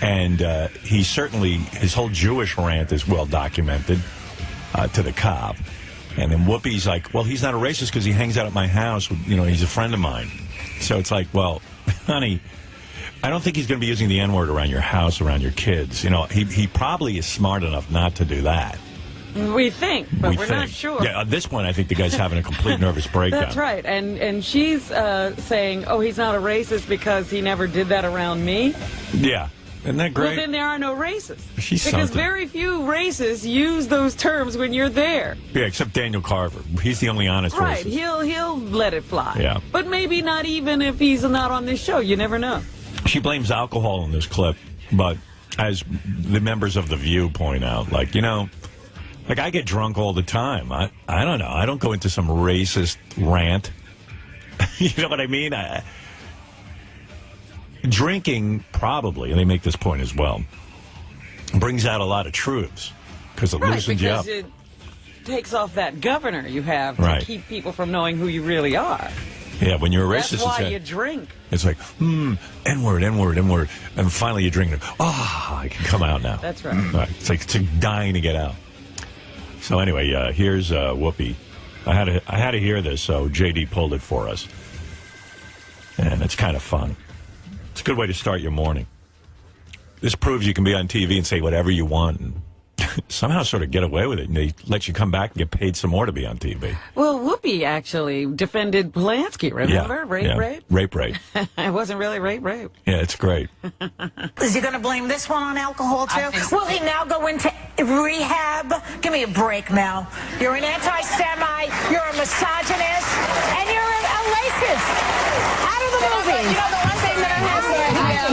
And his whole Jewish rant is well documented to the cop. And then Whoopi's like, well, he's not a racist because he hangs out at my house. He's a friend of mine. So it's like, well, honey, I don't think he's going to be using the N-word around your house, around your kids. He probably is smart enough not to do that. We think, but we're not sure. Yeah, at this point, I think the guy's having a complete nervous breakdown. That's right. And she's saying, oh, he's not a racist because he never did that around me. Yeah. Isn't that great? Well, then there are no racists. She's because something. Very few racists use those terms when you're there. Yeah, except Daniel Carver. He's the only honest right. racist. He'll let it fly. Yeah. But maybe not even if he's not on this show. You never know. She blames alcohol in this clip, but as the members of The View point out, like I get drunk all the time. I don't know. I don't go into some racist rant. You know what I mean? Drinking probably, and they make this point as well, brings out a lot of truths because it loosens you up. Because it takes off that governor you have to right. keep people from knowing who you really are. Yeah, when you're a racist, that's why you drink. It's like, N-word, N-word, N-word, and finally you drink it. I can come out now. That's right. Right. It's like dying to get out. So anyway, here's Whoopi. I had to hear this, so JD pulled it for us, and it's kind of fun. It's a good way to start your morning. This proves you can be on TV and say whatever you want and somehow sort of get away with it. And they let you come back and get paid some more to be on TV. Well, Whoopi actually defended Polanski, remember? Yeah, rape. It wasn't really rape. Yeah, it's great. Is he going to blame this one on alcohol, too? So. Will he now go into rehab? Give me a break, Mel. You're an anti-Semite, you're a misogynist, and you're a racist. Out of the movie. The one thing that I have to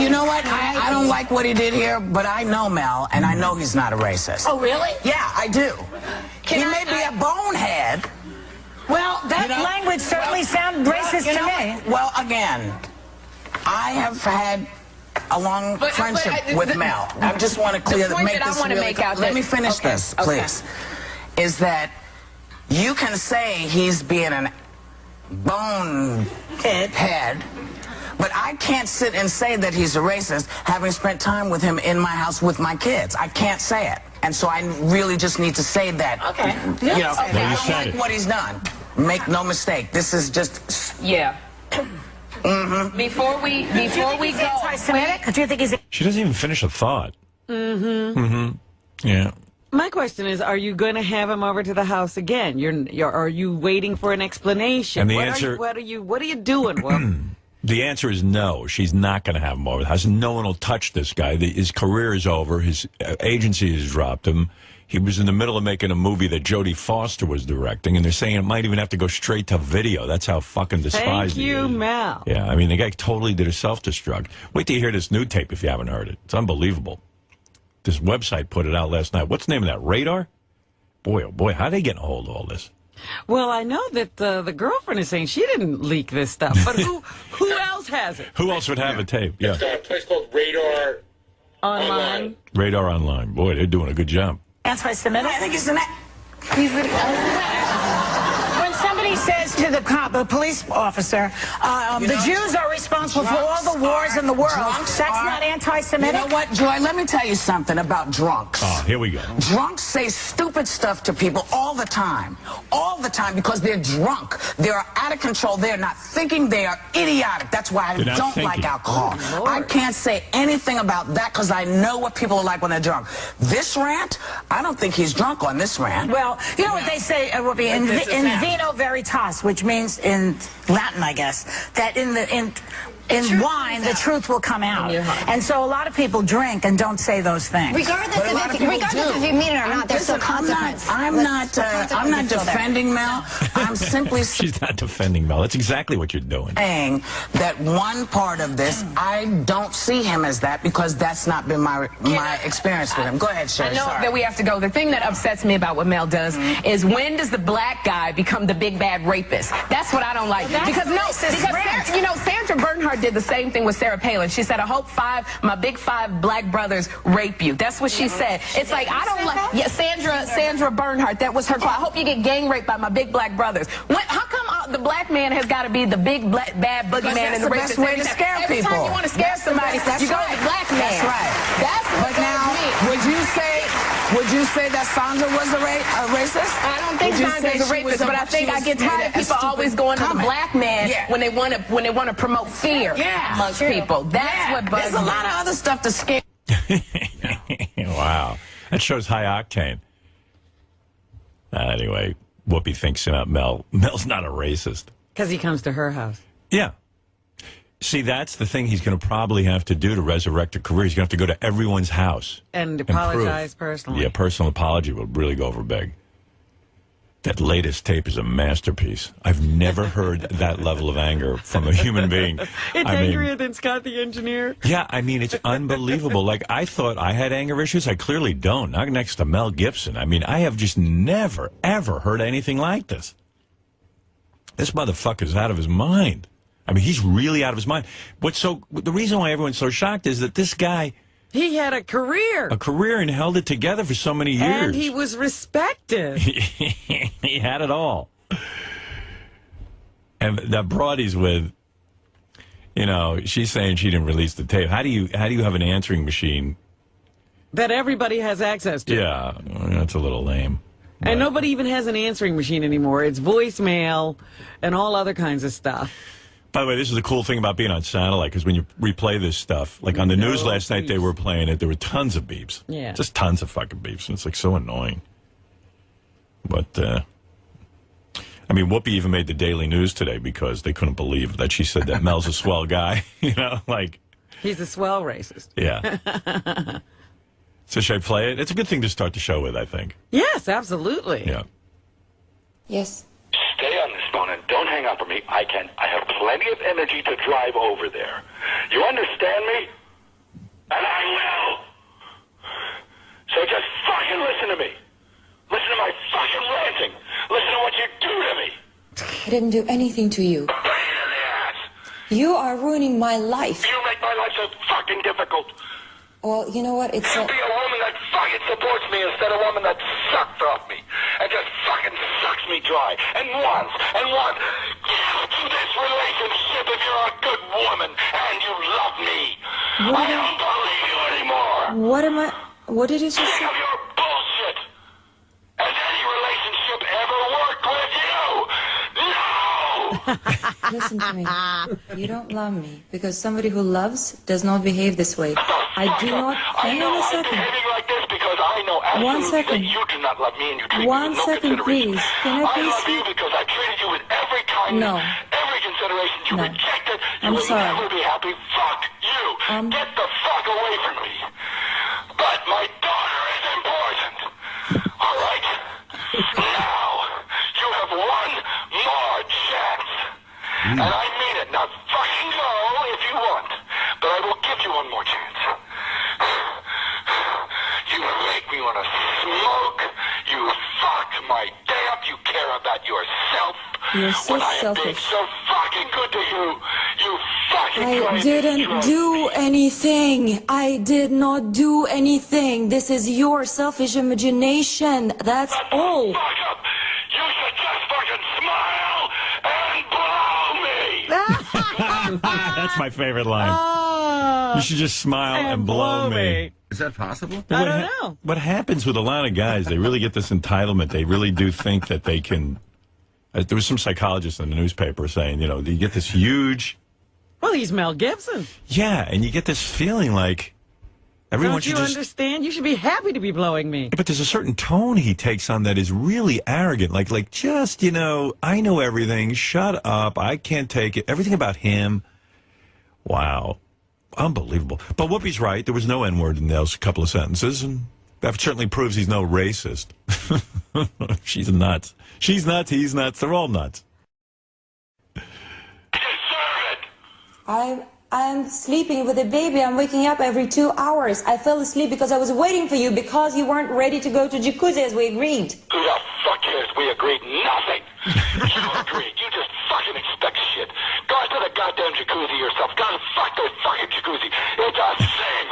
you know what? I don't like what he did here, but I know Mel, and I know he's not a racist. Oh, really? Yeah, I do. He may be a bonehead. Well, that language certainly sounds racist to me. Well, again, I have had a long friendship with Mel. I just want to clear the point that I want to make out. Let me finish this, please. Is that you can say he's being an bonehead, but I can't sit and say that he's a racist having spent time with him in my house with my kids. I can't say it. And so I really just need to say that. Okay. I don't like what he's done. Make no mistake. This is just... Yeah. Before we go... Anti-Semitic? Do you think he's... She doesn't even finish a thought. Yeah. My question is, are you going to have him over to the house again? Are you waiting for an explanation? And the answer... What are you doing, Will? The answer is no. She's not going to have him over the house. No one will touch this guy. His career is over. His agency has dropped him. He was in the middle of making a movie that Jodie Foster was directing, and they're saying it might even have to go straight to video. That's how fucking despised he is. Thank you, Mel. Yeah, I mean, the guy totally did a self-destruct. Wait till you hear this new tape if you haven't heard it. It's unbelievable. This website put it out last night. What's the name of that? Radar? Boy, oh boy, how are they getting a hold of all this? Well, I know that the girlfriend is saying she didn't leak this stuff, but who else has it? Who else would have a tape? Yeah. It's a place called Radar Online. Radar Online. Boy, they're doing a good job. Anti-Semitic? I think he's an... When somebody says to the police officer, the Jews are responsible for all the wars in the world, that's not anti-Semitic? You know what, Joy? Let me tell you something about drunks. Oh, here we go. Drunks say stupid stuff to people all the time. All the time because they're drunk. They're out of control. They're not thinking. They are idiotic. That's why I don't like alcohol. I can't say anything about that because I know what people are like when they're drunk. This rant, I don't think he's drunk on this rant. Well, you know what they say, Whoopi, in vino veritas, which means in Latin, I guess, that in wine, the truth will come out. And so a lot of people drink and don't say those things. Regardless if you mean it or not, there's still consequence. I'm not defending Mel. I'm simply She's not defending Mel. That's exactly what you're doing. saying that one part of this, I don't see him as that because that's not been my experience with him. Go ahead, Sherry. I know that we have to go. The thing that upsets me about what Mel does is when does the black guy become the big bad rapist? That's what I don't like. Because Sandra Bernhard did the same thing with Sarah Palin. She said, I hope my big five black brothers rape you. That's what she said. It's like, I don't like... Yeah, Sandra Bernhard, that was her call. I hope you get gang raped by my big black brothers. How come the black man has got to be the big bad boogeyman and the rapist? That's the best way to scare people. Every time you want to scare somebody, you go to the black man. That's right. Would you say that Sandra was a racist? I don't think Sandra's a rapist, but I think I get tired of people always going to the black man when they want to promote fear amongst people. That's what bugs me. There's a lot of other stuff to scare. Wow. That shows high octane. Anyway, Whoopi thinks Mel's not a racist. Because he comes to her house. Yeah. See, that's the thing he's going to probably have to do to resurrect a career. He's going to have to go to everyone's house. And apologize personally. Yeah, personal apology will really go over big. That latest tape is a masterpiece. I've never heard that level of anger from a human being. It's angrier than Scott the engineer. Yeah, I mean, it's unbelievable. Like, I thought I had anger issues. I clearly don't. Not next to Mel Gibson. I mean, I have just never, ever heard anything like this. This motherfucker's out of his mind. I mean, he's really out of his mind. The reason why everyone's so shocked is that this guy... He had a career. And held it together for so many years. And he was respected. He had it all. And that broad he's with, she's saying she didn't release the tape. How do you have an answering machine that everybody has access to? Yeah, that's a little lame. And nobody even has an answering machine anymore. It's voicemail and all other kinds of stuff. By the way, this is the cool thing about being on satellite, because when you replay this stuff, like on the news last night, they were playing it. There were tons of beeps. Yeah. Just tons of fucking beeps. And it's like so annoying. But, I mean, Whoopi even made the Daily News today because they couldn't believe that she said that Mel's a swell guy. Like. He's a swell racist. Yeah. So should I play it? It's a good thing to start the show with, I think. Yes, absolutely. Yeah. Yes. Stay on this phone and don't hang up on me. I have plenty of energy to drive over there. You understand me? And I will. So just fucking listen to me. Listen to my fucking ranting. Listen to what you do to me. I didn't do anything to you. Pain in the ass. You are ruining my life. You make my life so fucking difficult. Well, you know what? It's You be a woman that fucking supports me instead of a woman that sucks off me. And just fucking sucks me dry. And wants. Give to this relationship if you're a good woman and you love me. I don't believe you anymore. What did you just Sick say? of your bullshit. Has any relationship ever worked with you? No! Listen to me. You don't love me because somebody who loves does not behave this way. I do not. Hang on a second. I'm behaving like this because I know absolutely that you do not love me and you treat me with no consideration. Please. Can I please love you because I treated you with every kindness, every consideration. You rejected. You will never be happy. Fuck you. Get the fuck away from me. But my daughter is important. All right? Now, you have one more chance. And I mean it. Now, fucking go if you want. But I will give you one more chance. You make me want to smoke. You fuck my day up. You care about yourself. You're so when I am being selfish. so fucking good to you, you fucking I didn't do anything. I did not do anything. This is your selfish imagination. That's all. Fuck up. You should just fucking smile and blow me. That's my favorite line. You should just smile and blow me. Is that possible? I don't know. What happens with a lot of guys, they really get this entitlement. They really do think that they can... there was some psychologist in the newspaper saying, you get this huge... Well, he's Mel Gibson. Yeah, and you get this feeling like everyone Don't you understand? You should be happy to be blowing me. But there's a certain tone he takes on that is really arrogant. Like just, I know everything. Shut up. I can't take it. Everything about him. Wow. Unbelievable. But Whoopi's right. There was no N-word in those couple of sentences, and that certainly proves he's no racist. She's nuts. She's nuts. He's nuts. They're all nuts. I'm sleeping with a baby. I'm waking up every 2 hours. I fell asleep because I was waiting for you because you weren't ready to go to jacuzzi as we agreed. Who the fuck cares? We agreed nothing. You agreed. You just fucking expect shit. Go to the goddamn jacuzzi yourself. Go to fuck the fucking jacuzzi. It's a thing.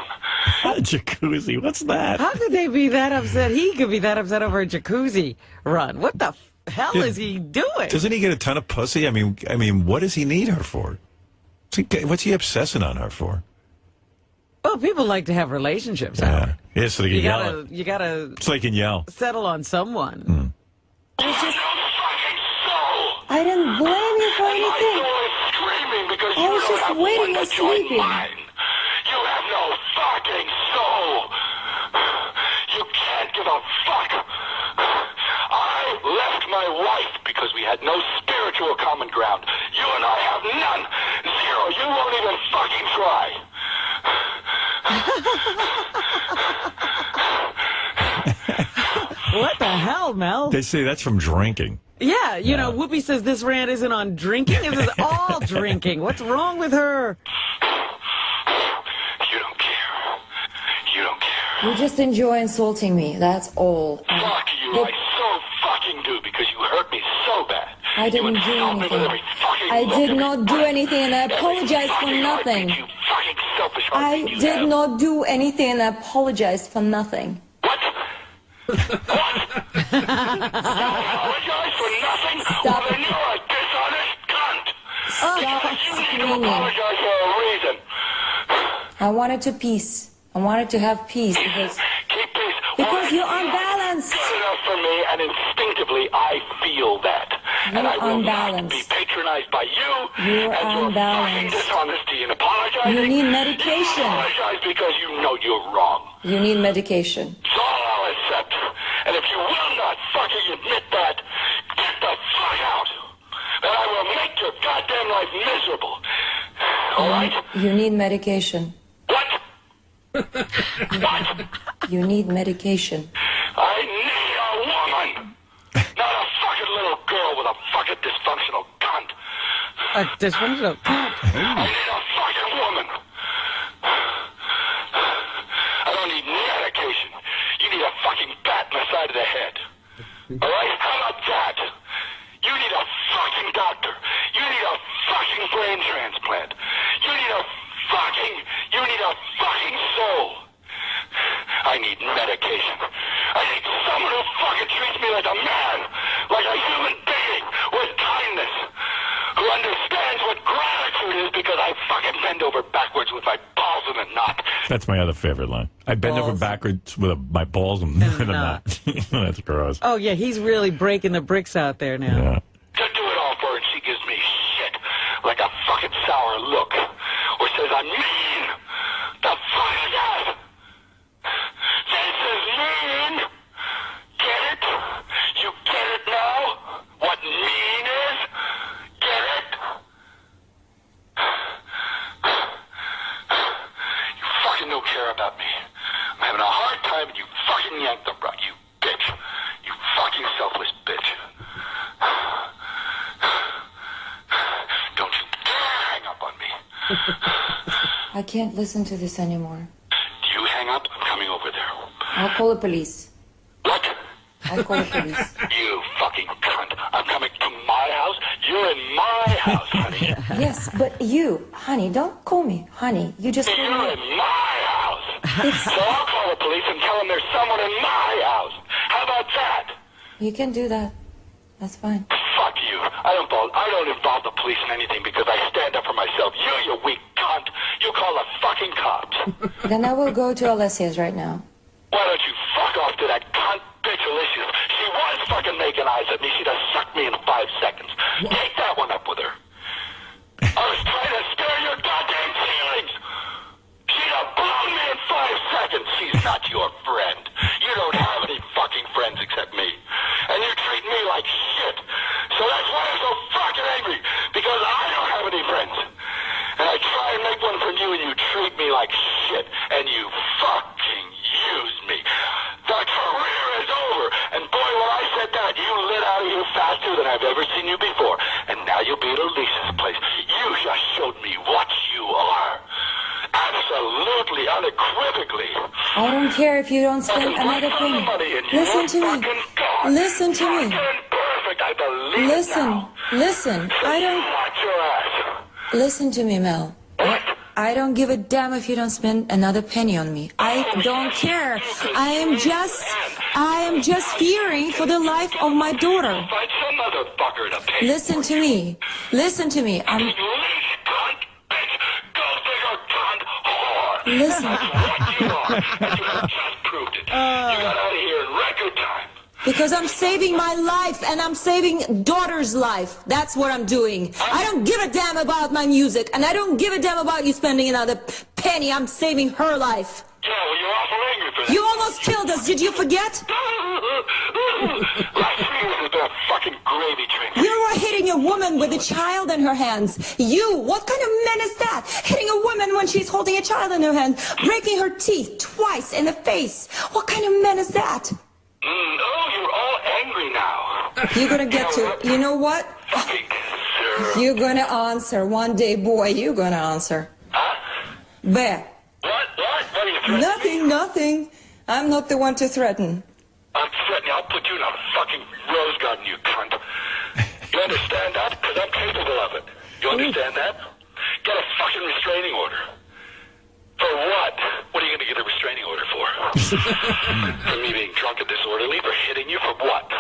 Jacuzzi? What's that? How could they be that upset? He could be that upset over a jacuzzi run. What the hell is he doing? Doesn't he get a ton of pussy? I mean, what does he need her for? What's he obsessing on her for? Well, Well, people like to have relationships. Yeah. Yeah, so they can yell. You gotta So they can yell. settle on someone. I didn't blame you for anything. I was just waiting and sleeping. You have no fucking soul. You can't give a fuck. I left my wife because we had no spiritual common ground. You and I have none. Zero. You won't even fucking try. What the hell, Mel? They say that's from drinking. Yeah, you know, Whoopi says this rant isn't on drinking. This is all drinking. What's wrong with her? You don't care. You don't care. You just enjoy insulting me. That's all. Fuck you. I so fucking do because you hurt me so bad. I didn't do anything. I did not do anything, and I apologize for nothing. You fucking selfish. I did not do anything, and I apologize for nothing. What? What? Apologize for nothing? Stop. Well, then you're a dishonest cunt. Stop You need to screaming. apologize for a reason. I wanted to peace. I wanted to have peace because Keep peace. Because you're unbalanced. Good enough for me, and instinctively I feel that. And I You're will unbalanced. not be patronized by you You're and your fucking unbalanced. dishonesty and apologizing. You need medication. You apologize because you know you're wrong. you need medication. It's all I'll accept. And if you will not fucking admit that, get the fuck out. Then I will make your goddamn life miserable. All right? You need medication. What? What? You need medication. I need a woman, not a fucking little girl with a fucking dysfunctional cunt. Dysfunctional. I need a fucking woman. I don't need medication. You need a fucking bat in the side of the head. All right? How about that? You need a fucking doctor. You need a fucking brain transplant. You need a fucking soul. I need medication. I need someone who fucking treats me like a man, like a human being, with kindness, who understands what gratitude is because I fucking bend over backwards with my balls in a knot. That's my other favorite line. I bend over backwards with my balls in a knot. That's gross. Oh, yeah, he's really breaking the bricks out there now. Yeah. To do it all for her, and she gives me shit, like a fucking sour look, or says I'm mean. The fuck is that? This is mean. Get it? You get it now? What mean is? Get it? You fucking don't care about me. I'm having a hard time and you fucking yanked the rug, you bitch. You fucking selfless bitch. Don't you dare hang up on me. I can't listen to this anymore. You hang up, I'm coming over there. I'll call the police. What? I'll call the police. You fucking cunt. I'm coming to my house. You're in my house, honey. Yes, but you, honey, don't call me honey. You just call You're me. in my house. So I'll call the police and tell them there's someone in my house. How about that? You can do that. That's fine. Fuck you. I don't involve the police in anything because I stand up for myself. You weak cunt. You call the fucking cops. Then I will go to Alessia's right now. Why don't you fuck off to that cunt bitch Alicia's? She was fucking making eyes at me. She'd have sucked me in 5 seconds. Take that one up with her. I was trying to spare your goddamn feelings. She'd have blown me in 5 seconds. She's not your friend. You don't have any fucking friends except me. And you treat me like shit. So that's why I'm so fucking angry. Because I don't have any friends. And I try and make one from you and you treat me like shit. And you fucking use me. The career is over. And boy, when I said that, you lit out of here faster than I've ever seen you before. And now you'll be at Elisa's place. You just showed me what you are. Absolutely, unequivocally. I don't care if you don't spend another penny. Listen to me. Listen to me. Perfect, I believe Listen. now. Listen. I don't. Watch your ass. Listen to me, Mel. I don't give a damn if you don't spend another penny on me. I don't care. I am just fearing for the life of my daughter. Find some motherfucker to pay. Listen to me. Listen to me. Leash, cunt, bitch, gold digger, cunt, whore. Listen. That's what you are. And you have just proved it. You got out of here in record time. Because I'm saving my life, and I'm saving daughter's life. That's what I'm doing. I don't give a damn about my music, and I don't give a damn about you spending another penny. I'm saving her life. Yeah, well, you're awful angry for that. You almost killed us. Did you forget? Last week was a fucking gravy train. You were hitting a woman with a child in her hands. You, what kind of man is that? Hitting a woman when she's holding a child in her hand, breaking her teeth twice in the face. What kind of man is that? Oh, you're all angry now. You're gonna get to, you know what? Fucking sir. You're gonna answer one day, boy. You're gonna answer. Huh? Bear. What? What are you threatening? Nothing, nothing. I'm not the one to threaten. I'm threatening. I'll put you in a fucking rose garden, you cunt. You understand that? Because I'm capable of it. You understand that? Get a fucking restraining order. For what? What are you going to get a restraining order for? For me being drunk and disorderly? For hitting you? For what?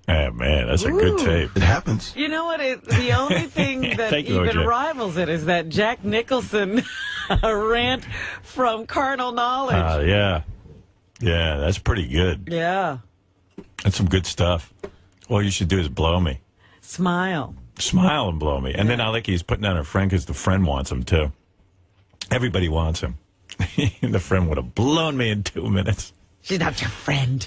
Oh, man, that's a good tape. It happens. You know what? The only thing that Thank you, even OJ. rivals it is that Jack Nicholson rant from Carnal Knowledge. Yeah. Yeah, that's pretty good. Yeah. That's some good stuff. All you should do is blow me. Smile. Smile and blow me. And then I like he's putting down her friend because the friend wants him, too. Everybody wants him. The friend would have blown me in 2 minutes. She's not your friend.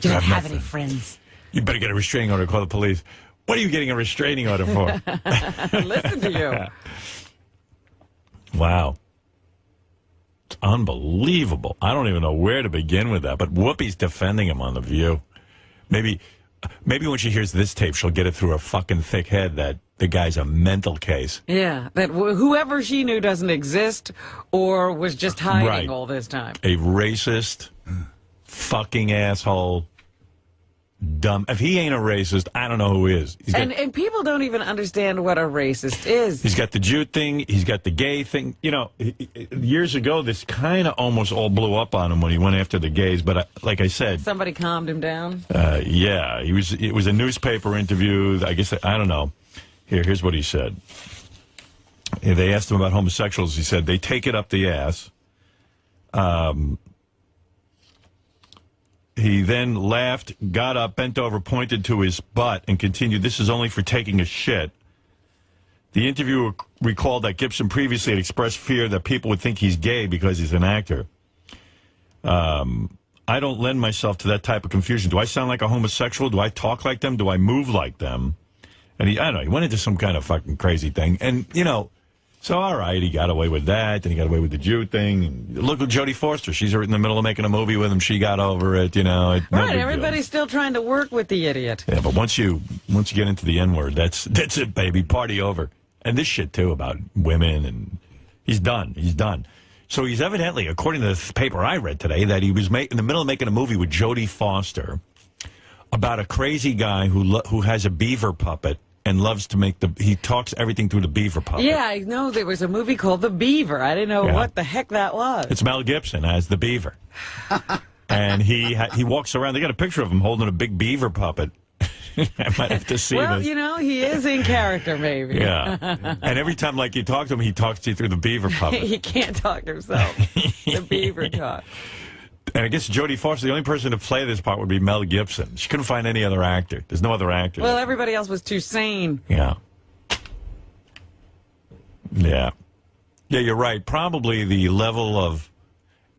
You don't have any friends. You better get a restraining order. Call the police. What are you getting a restraining order for? Listen to you. Wow. It's unbelievable. I don't even know where to begin with that, but Whoopi's defending him on The View. Maybe when she hears this tape, she'll get it through her fucking thick head that the guy's a mental case. Yeah, that whoever she knew doesn't exist or was just hiding all this time. A racist, fucking asshole, dumb. If he ain't a racist, I don't know who is. And people don't even understand what a racist is. He's got the Jew thing. He's got the gay thing. You know, years ago, this kind of almost all blew up on him when he went after the gays. But like I said, Somebody calmed him down. Yeah, it was a newspaper interview. I guess I don't know. Here's what he said. They asked him about homosexuals. He said they take it up the ass. He then laughed, got up, bent over, pointed to his butt, and continued, "This is only for taking a shit." The interviewer recalled that Gibson previously had expressed fear that people would think he's gay because he's an actor. I don't lend myself to that type of confusion. Do I sound like a homosexual? Do I talk like them? Do I move like them? And I don't know, he went into some kind of fucking crazy thing. And, you know, so all right, he got away with that. Then he got away with the Jew thing. And look at Jodie Foster. She's in the middle of making a movie with him. She got over it, you know. Right, everybody's still trying to work with the idiot. Yeah, but once you get into the N-word, that's it, baby. Party over. And this shit, too, about women. And he's done. He's done. So he's evidently, according to the paper I read today, that he was in the middle of making a movie with Jodie Foster about a crazy guy who has a beaver puppet and loves to he talks everything through the beaver puppet. Yeah, I know there was a movie called The Beaver. I didn't know what the heck that was. It's Mel Gibson as the beaver. And he walks around. They got a picture of him holding a big beaver puppet. I might have to see this. Well, you know, he is in character, maybe. Yeah. And every time, like, you talk to him, he talks to you through the beaver puppet. He can't talk to himself. The beaver talk. And I guess Jodie Foster, the only person to play this part would be Mel Gibson. She couldn't find any other actor. There's no other actor. Well, everybody else was too sane. Yeah. Yeah. Yeah, you're right. Probably the level of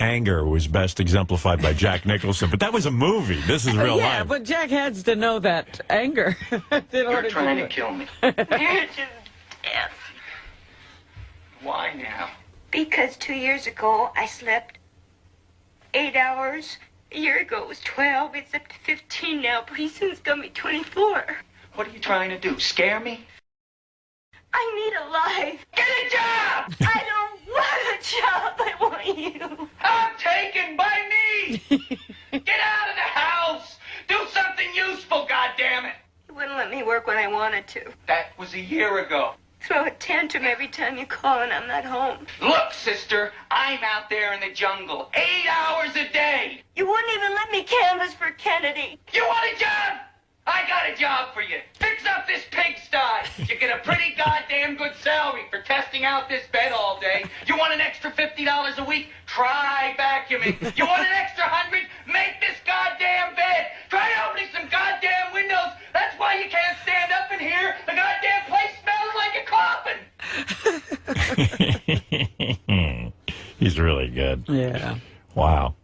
anger was best exemplified by Jack Nicholson. But that was a movie. This is real life. Yeah, but Jack has to know that anger. You're trying to kill me. You're just deaf. Why now? Because 2 years ago I slept 8 hours. A year ago it was 12. It's up to 15 now. Pretty soon it's gonna be 24. What are you trying to do? Scare me? I need a life. Get a job! I don't want a job. I want you. I'm taken by me! Get out of the house! Do something useful, goddammit! You wouldn't let me work when I wanted to. That was a year ago. Throw a tantrum every time you call and I'm not home. Look, sister, I'm out there in the jungle 8 hours a day. You wouldn't even let me canvass for Kennedy. You want a job? I got a job for you. Fix up this pigsty. You get a pretty goddamn good salary for testing out this bed all day. You want an extra $50 a week? Try vacuuming. You want an extra $100? Make this goddamn bed. Try opening some goddamn windows. That's why you can't stand up in here. The goddamn place smells like a coffin. He's really good. Yeah. Wow.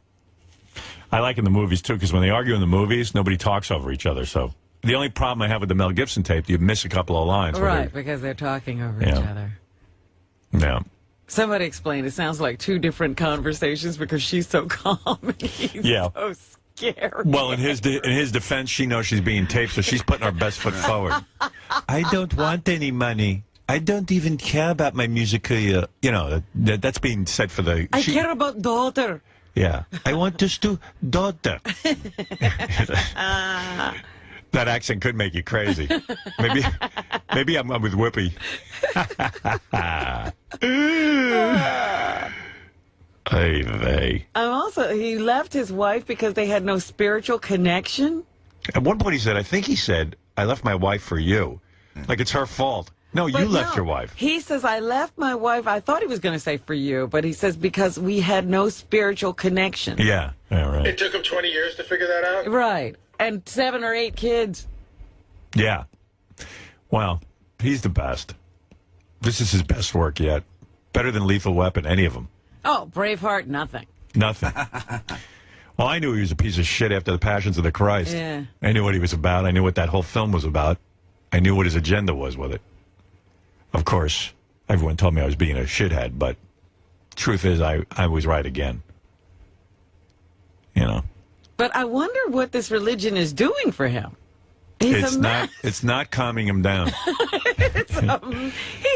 I like in the movies, too, because when they argue in the movies, nobody talks over each other. So the only problem I have with the Mel Gibson tape, you miss a couple of lines. Right, because they're talking over each other. Yeah. Somebody explained it sounds like two different conversations because she's so calm and he's so scared. Well, in his defense, she knows she's being taped, so she's putting her best foot forward. I don't want any money. I don't even care about my musical, that's being said for the... I care about daughter. Yeah. I want just to daughter. That accent could make you crazy. Maybe I'm with Whoopi. He left his wife because they had no spiritual connection. At one point he said, I left my wife for you. Like it's her fault. No, you left your wife. He says, I left my wife. I thought he was going to say for you, but he says because we had no spiritual connection. Yeah, right. It took him 20 years to figure that out? Right. And 7 or 8 kids. Yeah. Well, he's the best. This is his best work yet. Better than Lethal Weapon, any of them. Oh, Braveheart, nothing. Nothing. Well, I knew he was a piece of shit after The Passions of the Christ. Yeah. I knew what he was about. I knew what that whole film was about. I knew what his agenda was with it. Of course, everyone told me I was being a shithead, but truth is I was right again. But I wonder what this religion is doing for him. He's a mess. It's not calming him down. He's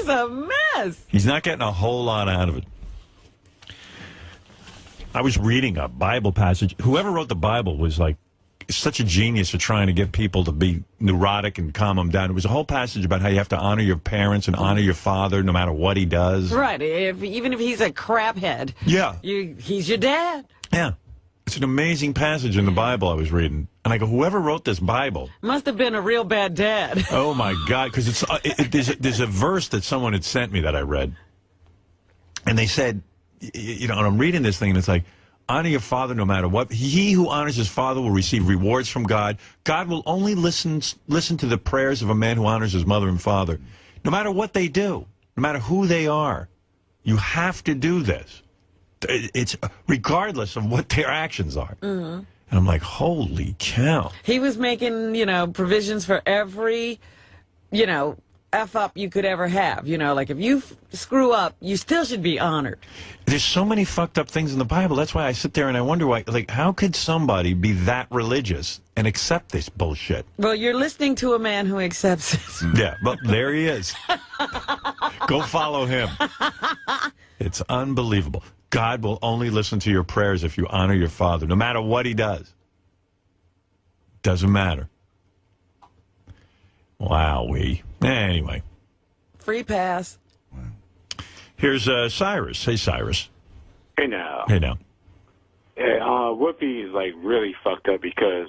a mess. He's not getting a whole lot out of it. I was reading a Bible passage. Whoever wrote the Bible was like such a genius for trying to get people to be neurotic and calm them down. It was a whole passage about how you have to honor your parents and honor your father no matter what he does. Right. Even if he's a craphead. Yeah. He's your dad. Yeah. It's an amazing passage in the Bible I was reading. And I go, whoever wrote this Bible must have been a real bad dad. Oh, my God. Because there's a verse that someone had sent me that I read. And they said, and I'm reading this thing, and it's like, honor your father no matter what. He who honors his father will receive rewards from God. God will only listen to the prayers of a man who honors his mother and father. No matter what they do, no matter who they are, you have to do this. It's regardless of what their actions are. Mm-hmm. And I'm like, holy cow. He was making, provisions for every, F up you could ever have. Like if you screw up, you still should be honored. There's so many fucked up things in the Bible. That's why I sit there and I wonder why, how could somebody be that religious and accept this bullshit? Well, you're listening to a man who accepts it. Yeah, but there he is. Go follow him. It's unbelievable. God will only listen to your prayers if you honor your father, no matter what he does. Doesn't matter. Wowee. Anyway. Free pass. Here's Cyrus. Hey, Cyrus. Hey, now. Hey, now. Yeah, Whoopi is, really fucked up because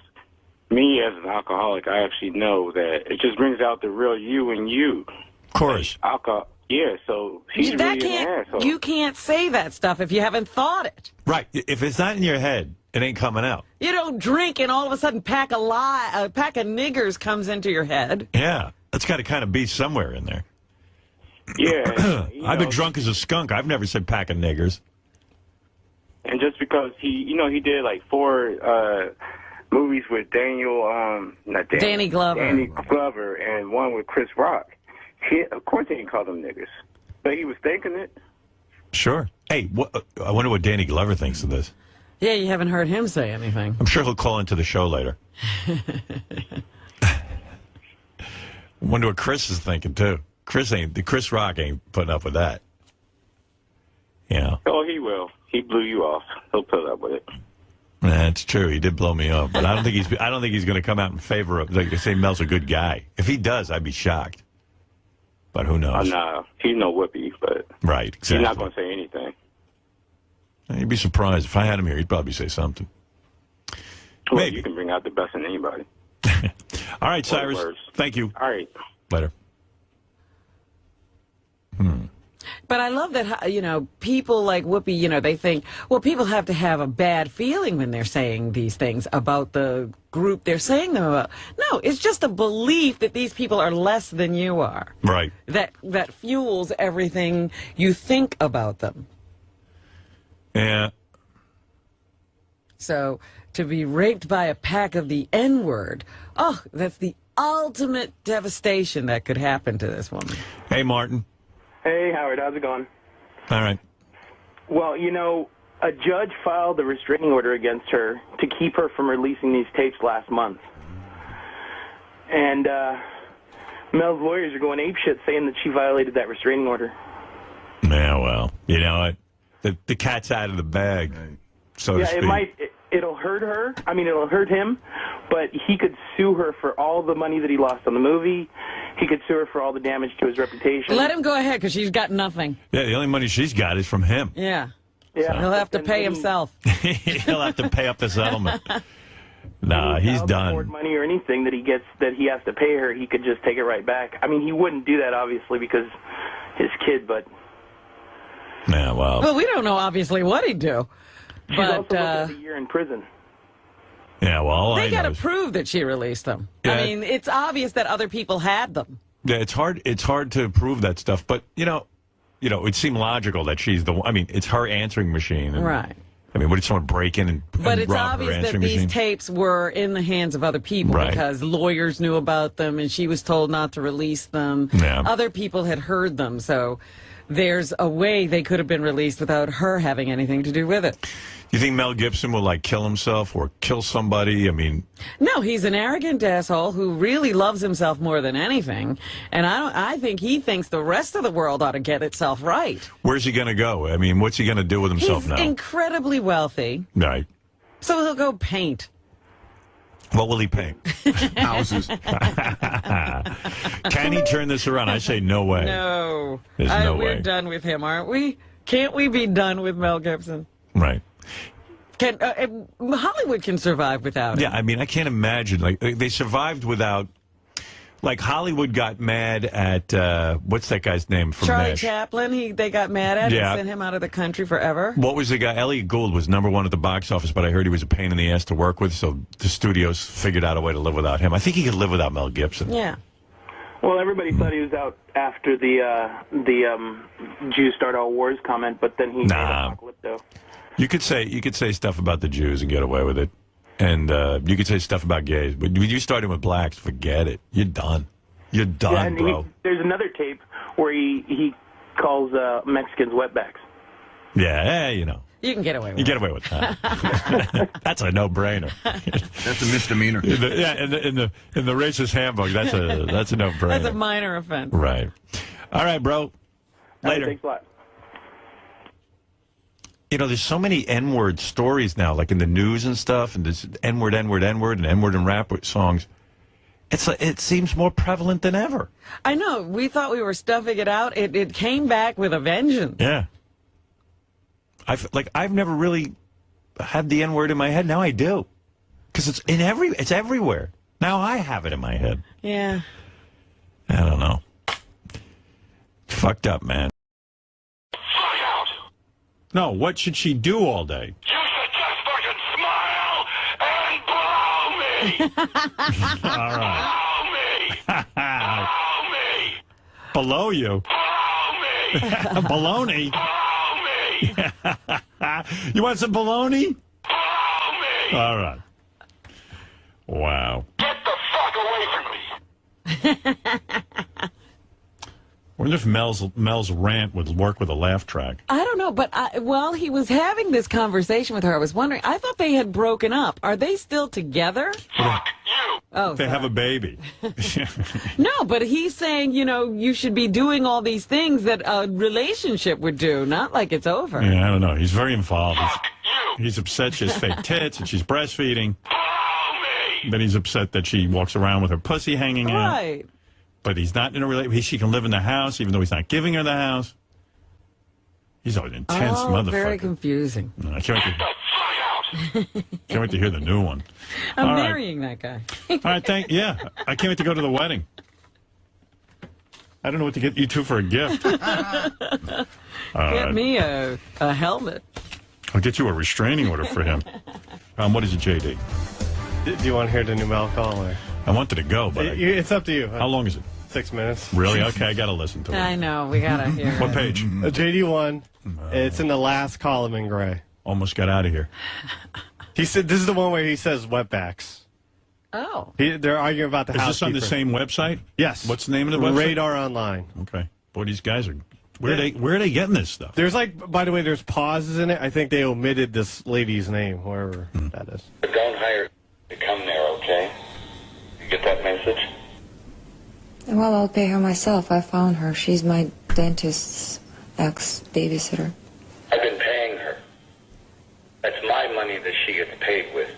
me, as an alcoholic, I actually know that it just brings out the real you and you. Of course. Alcohol. Yeah, so he's really an asshole. You can't say that stuff if you haven't thought it. Right. If it's not in your head, it ain't coming out. You don't drink and all of a sudden a pack of niggers comes into your head. Yeah. That's got to kind of be somewhere in there. Yeah. I've been drunk as a skunk. I've never said pack of niggers. And just because he did 4 movies with Danny Glover and one with Chris Rock. Of course he didn't call them niggers, but he was thinking it. Sure. Hey, I wonder what Danny Glover thinks of this. Yeah, you haven't heard him say anything. I'm sure he'll call into the show later. Wonder what Chris is thinking, too. Chris Rock ain't putting up with that. Yeah. Oh, he will. He blew you off. He'll put up with it. That's true. He did blow me off, but I don't think he's going to come out in favor of. Like they say, Mel's a good guy. If he does, I'd be shocked. But who knows? No, he's no Whoopi, but right, exactly. He's not going to say anything. You'd be surprised if I had him here. He'd probably say something. Well, Maybe. you can bring out the best in anybody. All right, Cyrus. Thank you. All right. Later. But I love that, you know, people like Whoopi, you know, they think, well, people have to have a bad feeling when they're saying these things about the group they're saying them about. No, it's just a belief that these people are less than you are. Right. That fuels everything you think about them. Yeah. So to be raped by a pack of the N-word, oh, that's the ultimate devastation that could happen to this woman. Hey, Martin. Hey, Howard, how's it going? All right. Well, you know, a judge filed a restraining order against her to keep her from releasing these tapes last month. And Mel's lawyers are going apeshit saying that she violated that restraining order. Yeah, well, you know what? The cat's out of the bag, so to speak. It'll hurt her. I mean, it'll hurt him, but he could sue her for all the money that he lost on the movie. He could sue her for all the damage to his reputation. Let him go ahead, because she's got nothing. Yeah, the only money she's got is from him. Yeah. Yeah. He'll have to pay himself. He'll have to pay up the settlement. Nah, he's done. Money or anything that he has to pay her, he could just take it right back. I mean, he wouldn't do that, obviously, because his kid, but... Yeah, well... Well, we don't know, obviously, what he'd do. She's also looking at a year in prison. Yeah, well, they got to prove that she released them. Yeah. I mean, it's obvious that other people had them. Yeah, it's hard to prove that stuff, but you know, it would seem logical that she's the one. I mean, it's her answering machine. And, right. I mean, what did someone break in and But it's rob obvious her that answering these machine? tapes were in the hands of other people because lawyers knew about them and she was told not to release them. Yeah. Other people had heard them, so there's a way they could have been released without her having anything to do with it. You think Mel Gibson will, like, kill himself or kill somebody? I mean... No, he's an arrogant asshole who really loves himself more than anything. And I think he thinks the rest of the world ought to get itself right. Where's he going to go? I mean, what's he going to do with himself now? He's incredibly wealthy. Right. So he'll go paint. What will he paint? Houses. Can he turn this around? I say no way. No. There's no we're way. done with him, aren't we? Can't we be done with Mel Gibson? Right. Hollywood can survive without him. Yeah, I mean, I can't imagine. Like, they survived without... Like, Hollywood got mad at... what's that guy's name from Charlie MASH? Chaplin, they got mad at and sent him out of the country forever. What was the guy? Elliot Gould was #1 at the box office, but I heard he was a pain in the ass to work with, so the studios figured out a way to live without him. I think he could live without Mel Gibson. Yeah. Well, everybody thought he was out after the Jews start all wars comment, but then he made apocalypto. You could say stuff about the Jews and get away with it, and you could say stuff about gays. But when you start him with blacks, forget it. You're done. You're done, bro. There's another tape where he calls Mexicans wetbacks. Yeah, you know. You can get away with it. You get away with that. That's a no-brainer. That's a misdemeanor. In the racist handbook, that's a no-brainer. That's a minor offense. Right. All right, bro. Later. Thanks a lot. You know, there's so many N-word stories now, like in the news and stuff, and there's N-word, N-word, N-word, and N-word in rap songs. It seems more prevalent than ever. I know. We thought we were stuffing it out. It came back with a vengeance. Yeah. I've never really had the N-word in my head. Now I do. Because it's everywhere. Now I have it in my head. Yeah. I don't know. Fucked up, man. No, what should she do all day? You should just fucking smile and blow me! All right. Blow me! Below you? Blow me! Baloney? Blow me! You want some baloney? Blow me! All right. Wow. Get the fuck away from me! I wonder if Mel's rant would work with a laugh track. I don't know, but while he was having this conversation with her, I was wondering, I thought they had broken up. Are they still together? Fuck you! Oh, they have a baby. No, but he's saying, you know, you should be doing all these things that a relationship would do, not like it's over. Yeah, I don't know. He's very involved. Fuck you! He's upset she has fake tits and she's breastfeeding. Blow me! Then he's upset that she walks around with her pussy hanging out. Right. But he's not in a relationship. She can live in the house, even though he's not giving her the house. He's an intense motherfucker. Very confusing. I can't Get the fuck out! house. Can't wait to hear the new one. I'm All right. marrying that guy. All right, I can't wait to go to the wedding. I don't know what to get you two for a gift. Get me a helmet. I'll get you a restraining order for him. What is it, JD? Do you want to hear the new Mel call? Or? I wanted to go, but it's up to you. How long is it? 6 minutes. Really? Okay, I got to listen to it. I know, we got to hear What it. page? JD1. It's in the last column in gray. Almost got out of here. He said this is the one where he says wetbacks. Oh. They're arguing about the Is housekeeper. this on the same website? Yes. What's the name of the website? Radar Online. Okay. Boy, these guys are... Where are they getting this stuff? There's by the way, there's pauses in it. I think they omitted this lady's name, whoever that is. Don't hire to come there, okay? You get that message? Well, I'll pay her myself. I found her. She's my dentist's ex-babysitter. I've been paying her. That's my money that she gets paid with.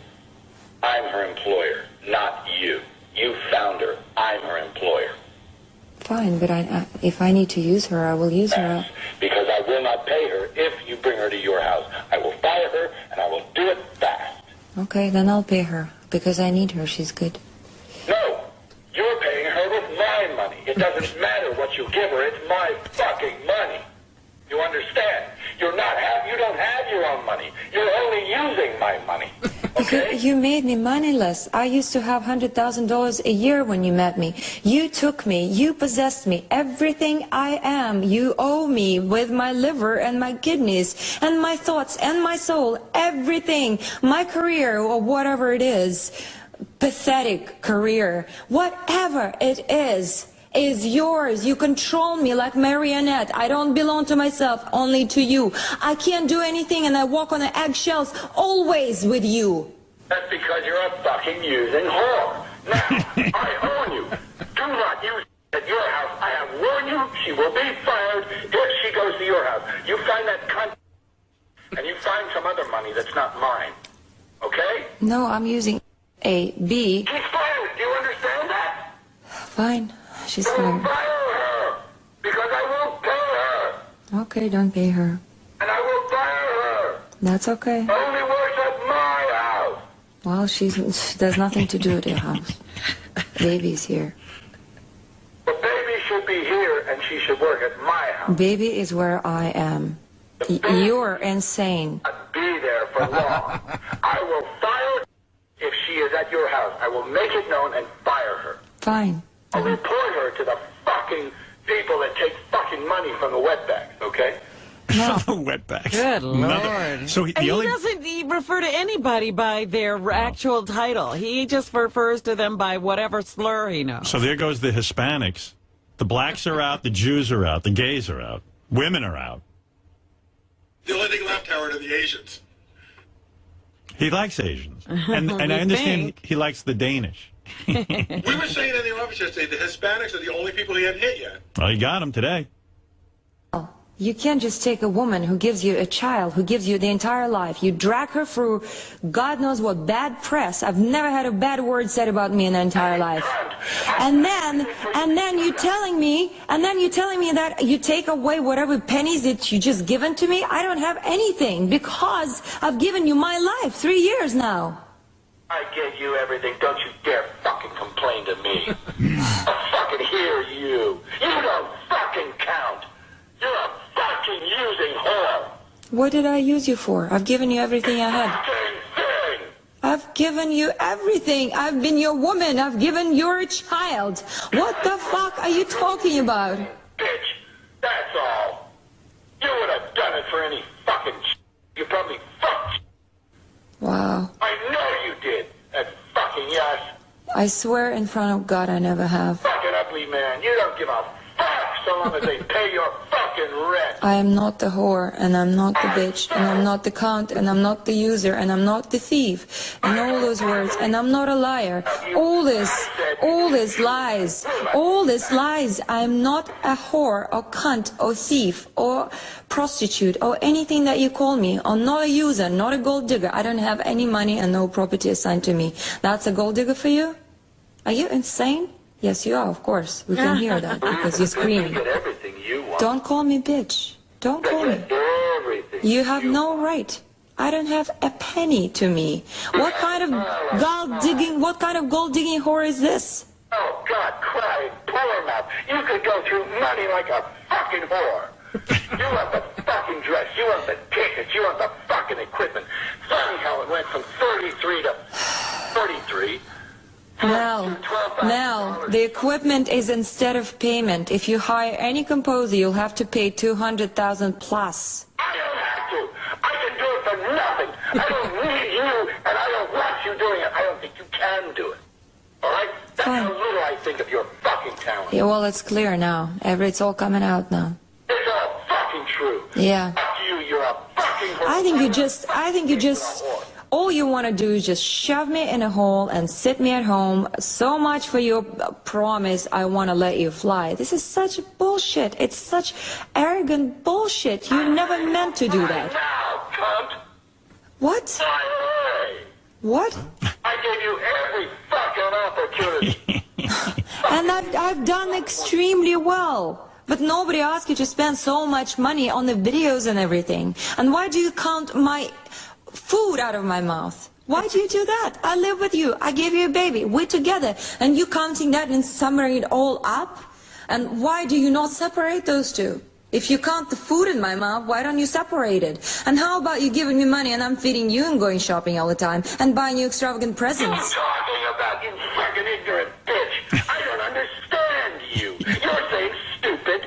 I'm her employer, not you. You found her. I'm her employer. Fine, but if I need to use her, I will use her. Because I will not pay her if you bring her to your house. I will fire her, and I will do it fast. Okay, then I'll pay her, because I need her. She's good. No, you're paying her with my money. It doesn't matter what you give her. It's my fucking money. You understand? You don't have your own money. You're only using my money. Okay? You made me moneyless. I used to have $100,000 a year when you met me. You took me. You possessed me. Everything I am, you owe me with my liver and my kidneys and my thoughts and my soul. Everything. My career or whatever it is. Pathetic career. Whatever it is yours. You control me like marionette. I don't belong to myself, only to you. I can't do anything and I walk on the eggshells always with you. That's because you're a fucking using whore. Now, I own you. Do not use at your house. I have warned you. She will be fired if she goes to your house. You find that cunt and you find some other money that's not mine. Okay? No, I'm using A, B. She's fired. Do you understand that? Fine. She's Don't fired. fire her, because I won't pay her, Okay, don't pay her. and I will fire her. That's okay. Only works at my house. Well, she does nothing to do with your house. Baby's here. The baby should be here, and she should work at my house. Baby is where I am. You're insane. Not be there for long. I will fire her if she is at your house. I will make it known and fire her. Fine. I'll report her to the fucking people that take fucking money from the wetbacks, okay? No. The wetbacks. Good Lord. So he doesn't refer to anybody by their actual title. He just refers to them by whatever slur he knows. So there goes the Hispanics. The blacks are out. The Jews are out. The gays are out. Women are out. The only thing left, Howard, are the Asians. He likes Asians. And I understand he likes the Danish. We were saying in the office yesterday the Hispanics are the only people he hadn't hit yet. Well, he got him today. You can't just take a woman who gives you a child, who gives you the entire life. You drag her through God knows what bad press. I've never had a bad word said about me in the entire life. And then you telling me that you take away whatever pennies that you just given to me. I don't have anything because I've given you my life 3 years now. I gave you everything. Don't you dare fucking complain to me. I fucking hear you. You don't fucking count. You're a fucking using whore. What did I use you for? I've given you everything I had. I've given you everything. I've been your woman. I've given your child. What the fuck are you talking about? Bitch, that's all. You would have done it for any fucking You probably fucked. Wow. I know you did. That fucking yes. I swear in front of God I never have. Fucking ugly man. You don't give a fuck so long as they pay your fucking rent. I am not the whore, and I'm not the bitch, and I'm not the cunt, and I'm not the user, and I'm not the thief, and all those words, and I'm not a liar. All this lies. All this lies. I'm not a whore, or cunt, or thief, or prostitute, or anything that you call me. I'm not a user, not a gold digger. I don't have any money and no property assigned to me. That's a gold digger for you? Are you insane? Yes, you are, of course. We can hear that because you're screaming. You get everything you want. Don't call me bitch. Don't call me. Everything You have no right. I don't have a penny to me. What kind of gold digging whore is this? Oh, God, crying, poor mouth. You could go through money like a fucking whore. You want the fucking dress. You want the tickets. You want the fucking equipment. Funny how it went from 33 to 33. Now, the equipment is instead of payment. If you hire any composer, you'll have to pay $200,000 plus. I don't have to. I can do it for nothing. I don't need you, and I don't want you doing it. I don't think you can do it. All right? That's how little I think of your fucking talent. Yeah, well, it's clear now. It's all coming out now. It's all fucking true. Yeah. Fuck you. You're a fucking whore. I think you just, all you want to do is just shove me in a hole and sit me at home. So much for your promise, I want to let you fly. This is such bullshit. It's such arrogant bullshit. You never meant to do that. Now, cunt. What? Fly away. What? I gave you every fucking opportunity. And I've done extremely well. But nobody asked you to spend so much money on the videos and everything. And why do you count my food out of my mouth? Why do you do that? I live with you. I gave you a baby. We're together. And you counting that and summing it all up? And why do you not separate those two? If you count the food in my mouth, why don't you separate it? And how about you giving me money and I'm feeding you and going shopping all the time and buying you extravagant presents? You're talking about, you fucking ignorant bitch. I don't understand you. You're saying stupid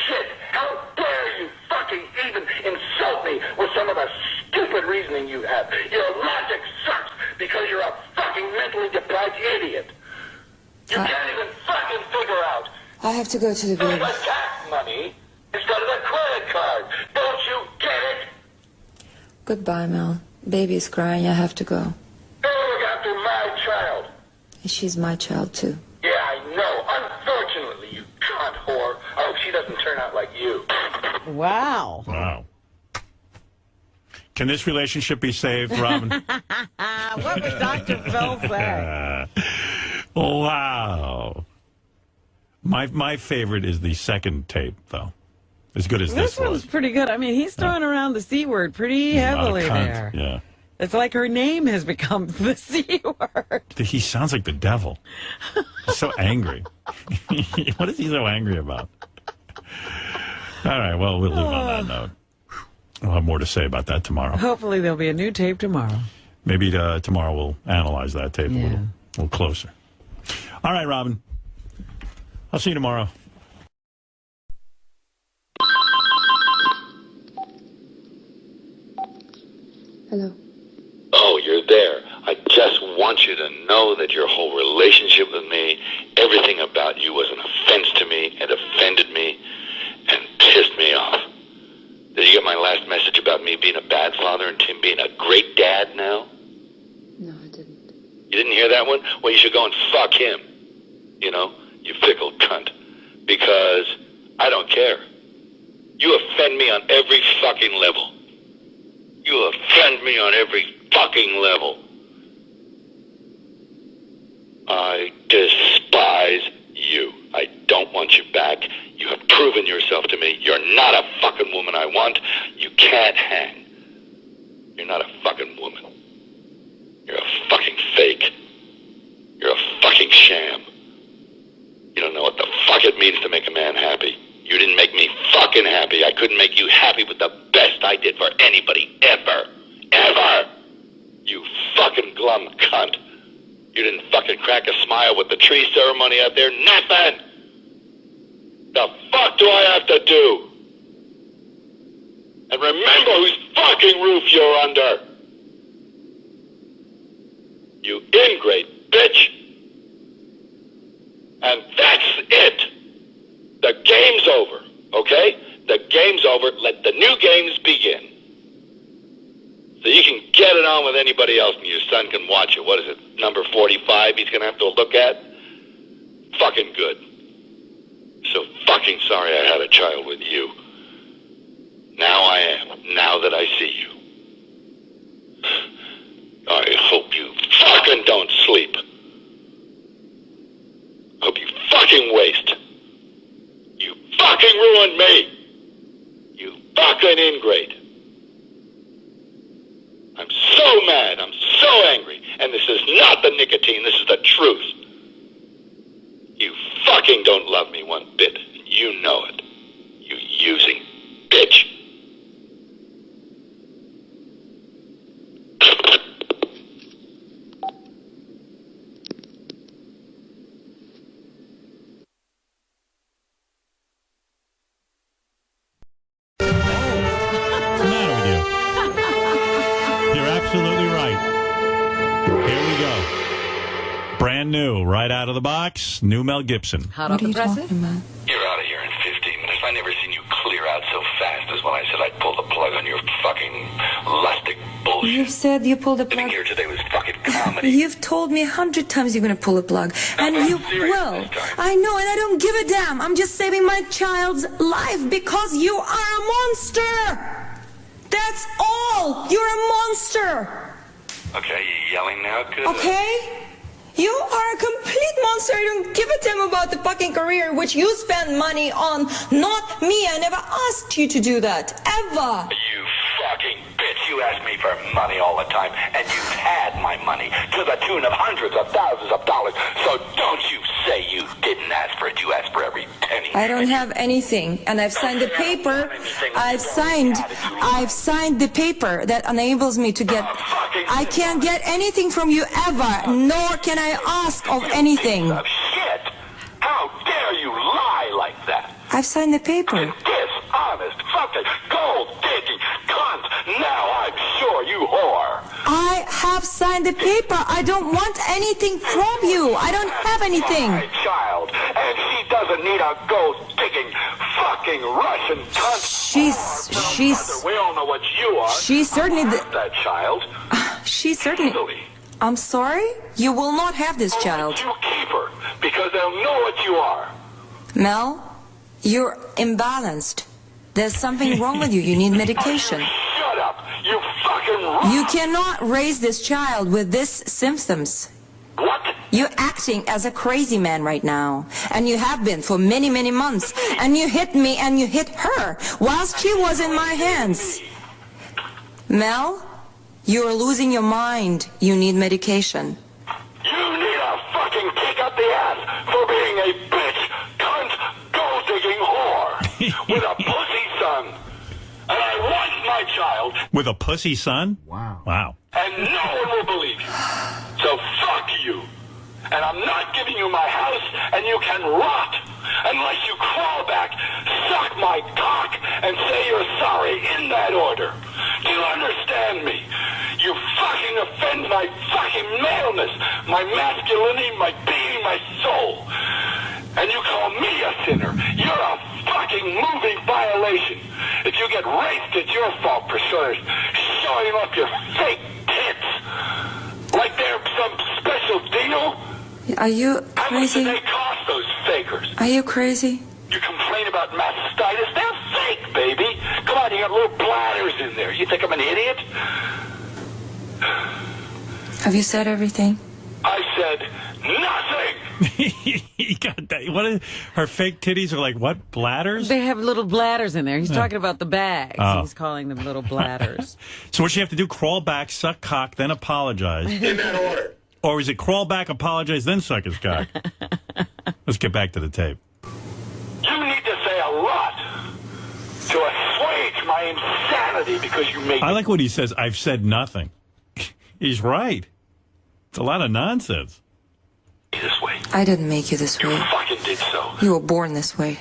shit. How dare you fucking even insult me with some of the stupid reasoning you have. Your logic sucks because you're a fucking mentally deprived idiot. You can't even fucking figure out. I have to go to the baby. There's tax money instead of a credit card. Don't you get it? Goodbye, Mel. Baby's crying. I have to go. Don't look after my child. She's my child, too. Yeah, I know. Unfortunately, you cunt whore. I hope she doesn't turn out like you. Wow. Wow. Can this relationship be saved, Robin? What would Dr. Phil say? Wow. My favorite is the second tape, though. As good as this This one's was. pretty good. I mean, he's throwing around the C word pretty heavily there. Yeah. It's like her name has become the C word. He sounds like the devil. He's so angry. What is he so angry about? All right, well, we'll leave on that note. We'll have more to say about that tomorrow. Hopefully there'll be a new tape tomorrow. Maybe tomorrow we'll analyze that tape a little closer. All right, Robin. I'll see you tomorrow. Hello. Oh, you're there. I just want you to know that your whole relationship with me, everything about you was an offense to me and offended me and pissed me off. Did you get my last message about me being a bad father and Tim being a great dad now? No, I didn't. You didn't hear that one? Well, you should go and fuck him. You know, you fickle cunt. Because I don't care. You offend me on every fucking level. You offend me on every fucking level. I despise you. I don't want you back. You have proven yourself to me. You're not a fucking woman I want. You can't hang. You're not a fucking woman. You're a fucking fake. You're a fucking sham. You don't know what the fuck it means to make a man happy. You didn't make me fucking happy. I couldn't make you happy with the best I did for anybody ever. Ever! You fucking glum cunt. You didn't fucking crack a smile with the tree ceremony out there. Nothing! The fuck do I have to do? And remember whose fucking roof you're under. You ingrate bitch. And that's it. The game's over, okay? The game's over. Let the new games begin. So you can get it on with anybody else and your son can watch it. What is it, number 45 he's going to have to look at? Fucking good. So fucking sorry I had a child with you. Now I am, now that I see you. I hope you fucking don't sleep. Hope you fucking waste. You fucking ruined me. You fucking ingrate. mad. I'm so angry. And this is not the nicotine. This is the truth. You fucking don't love me one bit. You know it. You using bitch. What's the matter with you? You're absolutely right. Here we go. Brand new, right out of the box, new Mel Gibson. Hot off the presses? You're out of here in 15 minutes. I never seen you clear out so fast as when I said I'd pull the plug on your fucking lustig bullshit. You've said you pulled the plug. Living here today was fucking comedy. You've told me 100 times you're going to pull a plug. And you will. I know, and I don't give a damn. I'm just saving my child's life because you are a monster. That's all. You're a monster. Okay, you yelling now? Good. Okay? You are a complete monster. I don't give a damn about the fucking career which you spend money on. Not me. I never asked you to do that. Ever. You fucking bitch. You ask me for money all the time, and you've had my money to the tune of hundreds of thousands of dollars. So don't you say you didn't ask for it. You asked for every penny. I don't have anything, and I've signed the paper. I've signed the paper that enables me to get. I can't get anything from you ever, nor can I ask of anything. Piece of shit. How dare you lie like that? I've signed the paper. Dishonest, fucking, gold-digging cunt. Now I'm sure you whore. I have signed the paper. I don't want anything from you. I don't have anything. My child, and she doesn't need a gold-digging fucking Russian cunt. She's. We all know what you are. She's certainly that child. She's certainly. I'm sorry. You will not have this child. You keep her because they'll know what you are. Mel, you're imbalanced. There's something wrong with you. You need medication. Shut up. You fucking. You cannot raise this child with these symptoms. What? You're acting as a crazy man right now. And you have been for many, many months. And you hit me and you hit her whilst she was in my hands. Mel, you're losing your mind. You need medication. You need a fucking kick up the ass for being a bitch, cunt, gold-digging whore with a pussy son. And I want my child. With a pussy son? Wow. And no one will believe you. So fuck you. And I'm not giving you my house, and you can rot unless you crawl back, suck my cock, and say you're sorry in that order. Do you understand me? You fucking offend my fucking maleness, my masculinity, my being, my soul. And you call me a sinner. You're a fucking moving violation. If you get raped, it's your fault for showing off your fake tits. Like they're some special deal. Are you crazy? How much do they cost, those fakers? Are you crazy? You complain about mastitis? They're fake, baby. Come on, you got little bladders in there. You think I'm an idiot? Have you said everything? I said nothing. He got that. What? Her fake titties are like what? Bladders? They have little bladders in there. He's talking about the bags. Oh. He's calling them little bladders. So what she have to do? Crawl back, suck cock, then apologize. In that order. Or is it crawl back, apologize, then suck his cock? Let's get back to the tape. You need to say a lot to assuage my insanity because you made I like what he says. I've said nothing. He's right. It's a lot of nonsense. This way. I didn't make you this way. You fucking did so. You were born this way.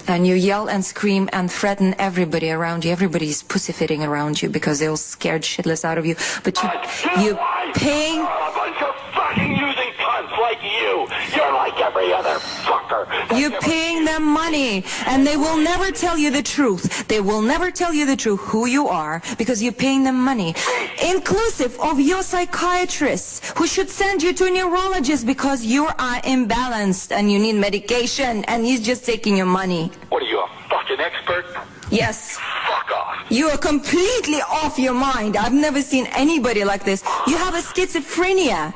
And you yell and scream and threaten everybody around you. Everybody's pussyfooting around you because they're all scared shitless out of you. But you paying... A bunch of fucking using cunts like you. You're like every other fucker. You're paying them money, and they will never tell you the truth. They will never tell you the truth, who you are, because you're paying them money. Inclusive of your psychiatrist, who should send you to a neurologist because you are imbalanced and you need medication, and he's just taking your money. What are you, a fucking expert? Yes. Fuck off. You are completely off your mind. I've never seen anybody like this. You have a schizophrenia.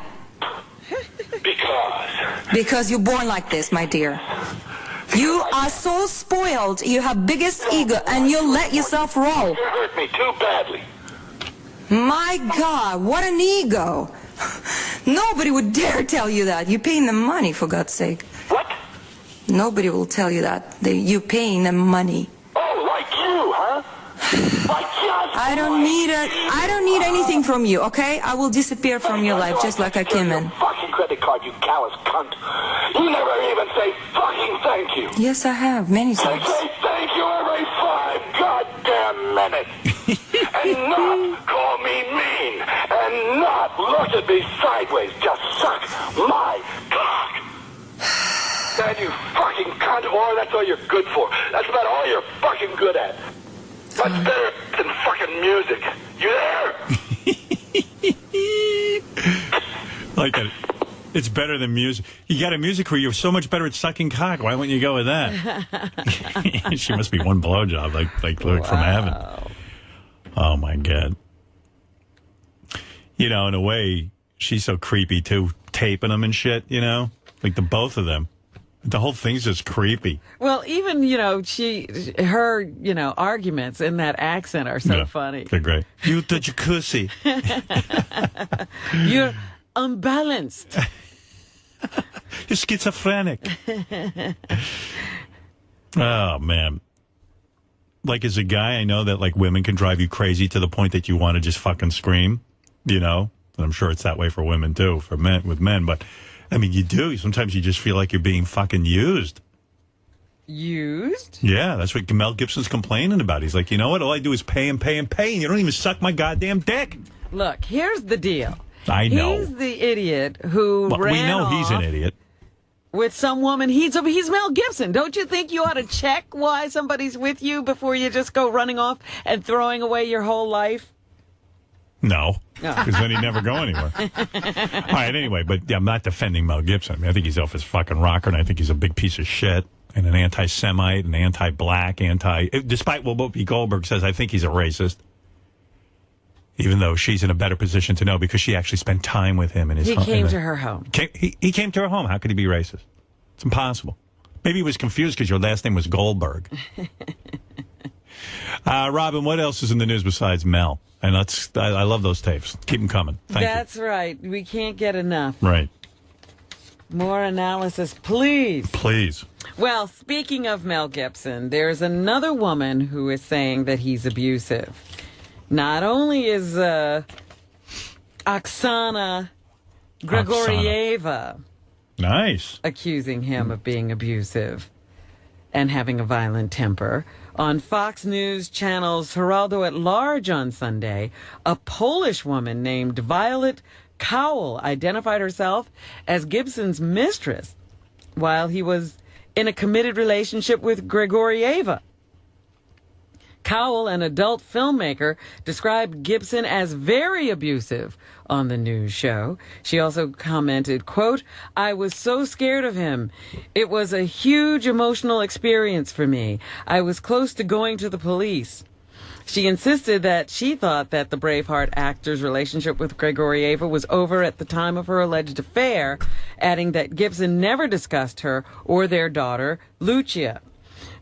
Because you're born like this, my dear. You are so spoiled. You have biggest ego, and you let yourself roll. You hurt me too badly. My God, what an ego. Nobody would dare tell you that. You're paying them money, for God's sake. What? Nobody will tell you that. You're paying them money. Oh, like you, huh? I don't need anything from you, okay? I will disappear from your life just like I came in. Fucking credit card, you callous cunt. You never even say fucking thank you. Yes, I have, many times. I say thank you every 5 goddamn minutes. And not call me mean. And not look at me sideways. Just suck my cock. And you fucking cunt whore, that's all you're good for. That's about all you're fucking good at. Much better than fucking music. You there? Like that. It's better than music. You got a music career. You're so much better at sucking cock. Why wouldn't you go with that? She must be one blowjob, like Luke from heaven. Oh my God. You know, in a way, she's so creepy too, taping them and shit. You know, like the both of them. The whole thing's just creepy. Well, even, her arguments in that accent are so funny. They're great. You the jacuzzi. You're unbalanced. You're schizophrenic. Oh, man. Like, as a guy, I know that, like, women can drive you crazy to the point that you want to just fucking scream, And I'm sure it's that way for women, too, with men, but... I mean, you do. Sometimes you just feel like you're being fucking used. Used? Yeah, that's what Mel Gibson's complaining about. He's like, you know what? All I do is pay and pay and pay, and you don't even suck my goddamn dick. Look, here's the deal. I know. He's the idiot who ran we know off he's an idiot. With some woman. He's Mel Gibson. Don't you think you ought to check why somebody's with you before you just go running off and throwing away your whole life? No, because then he'd never go anywhere. All right, anyway, but I'm not defending Mel Gibson. I mean, I think he's off his fucking rocker, and I think he's a big piece of shit, and an anti-Semite, and anti-black, despite what Whoopi Goldberg says, I think he's a racist. Even though she's in a better position to know because she actually spent time with him in his home. He came to her home. He came to her home. How could he be racist? It's impossible. Maybe he was confused because your last name was Goldberg. Robin, what else is in the news besides Mel? And I love those tapes. Keep them coming. Thank you. That's right. We can't get enough. Right. More analysis, please. Please. Well, speaking of Mel Gibson, there's another woman who is saying that he's abusive. Not only is Oksana Grigorieva accusing him of being abusive and having a violent temper. On Fox News Channel's Geraldo at Large on Sunday, a Polish woman named Violet Cowell identified herself as Gibson's mistress while he was in a committed relationship with Grigorieva. Cowell, an adult filmmaker, described Gibson as very abusive on the news show. She also commented, quote, "I was so scared of him. It was a huge emotional experience for me. I was close to going to the police." She insisted that she thought that the Braveheart actor's relationship with Grigorieva was over at the time of her alleged affair, adding that Gibson never discussed her or their daughter, Lucia.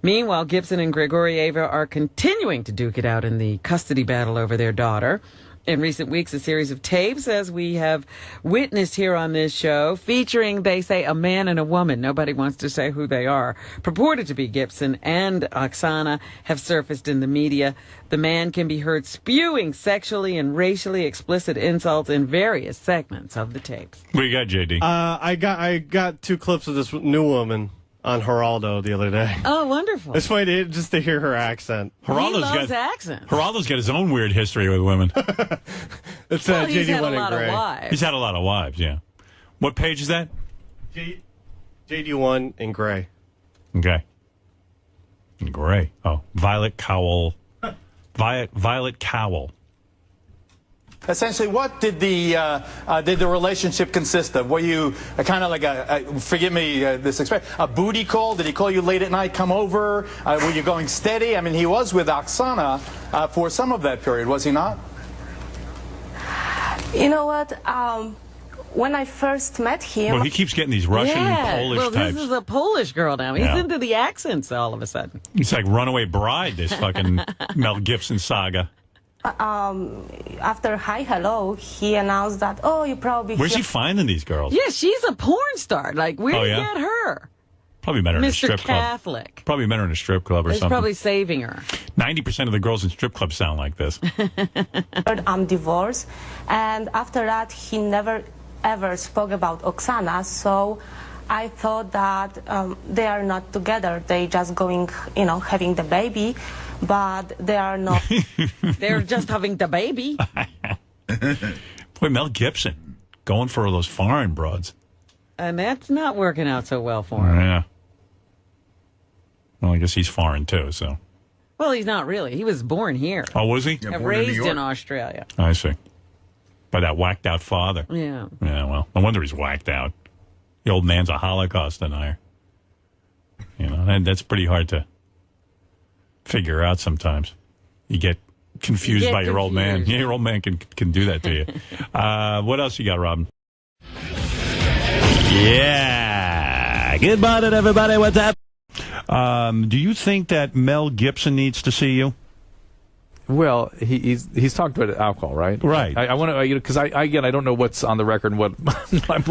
Meanwhile, Gibson and Grigorieva are continuing to duke it out in the custody battle over their daughter. In recent weeks, a series of tapes, as we have witnessed here on this show, featuring, they say, a man and a woman. Nobody wants to say who they are. Purported to be Gibson and Oksana have surfaced in the media. The man can be heard spewing sexually and racially explicit insults in various segments of the tapes. What do you got, JD? I got 2 clips of this new woman on Geraldo the other day. Oh, wonderful. It's funny just to hear her accent. He loves accents. Geraldo's got his own weird history with women. It's he's had JD1 a lot in gray. of wives. He's had a lot of wives, yeah. What page is that? JD1 in gray. Okay. In gray. Oh, Violet Cowell. Violet Cowell. Essentially, what did the relationship consist of? Were you kind of like forgive me this expression, a booty call? Did he call you late at night, come over? Were you going steady? I mean, he was with Oksana for some of that period, was he not? You know what? When I first met him... Well, he keeps getting these Russian and Polish well, types. this is a Polish girl now. He's into the accents all of a sudden. It's like Runaway Bride, this fucking Mel Gibson saga. after hi hello, he announced that, oh, you probably. Where's he finding these girls? Yeah, she's a porn star. Like, where'd you get her? Probably met her in a Mr. strip club. Catholic. Probably met her in a strip club or He's something. probably saving her. 90% of the girls in strip clubs sound like this. I'm divorced, and after that, he never ever spoke about Oksana. So I thought that they are not together. They just going, having the baby, but they are not. They're just having the baby. Boy, Mel Gibson going for all those foreign broads. And that's not working out so well for him. Yeah. Well, I guess he's foreign too, so. Well, he's not really. He was born here. Oh, was he? Yeah, raised in Australia. I see. By that whacked out father. Yeah. Yeah, well, no wonder he's whacked out. The old man's a Holocaust denier. And that's pretty hard to figure out sometimes. You get confused by your old man. Yeah, your old man can do that to you. What else you got, Robin? Yeah. Good morning, everybody. What's up? Do you think that Mel Gibson needs to see you? Well, he's talked about alcohol, right? Right. I want to, because I don't know what's on the record and what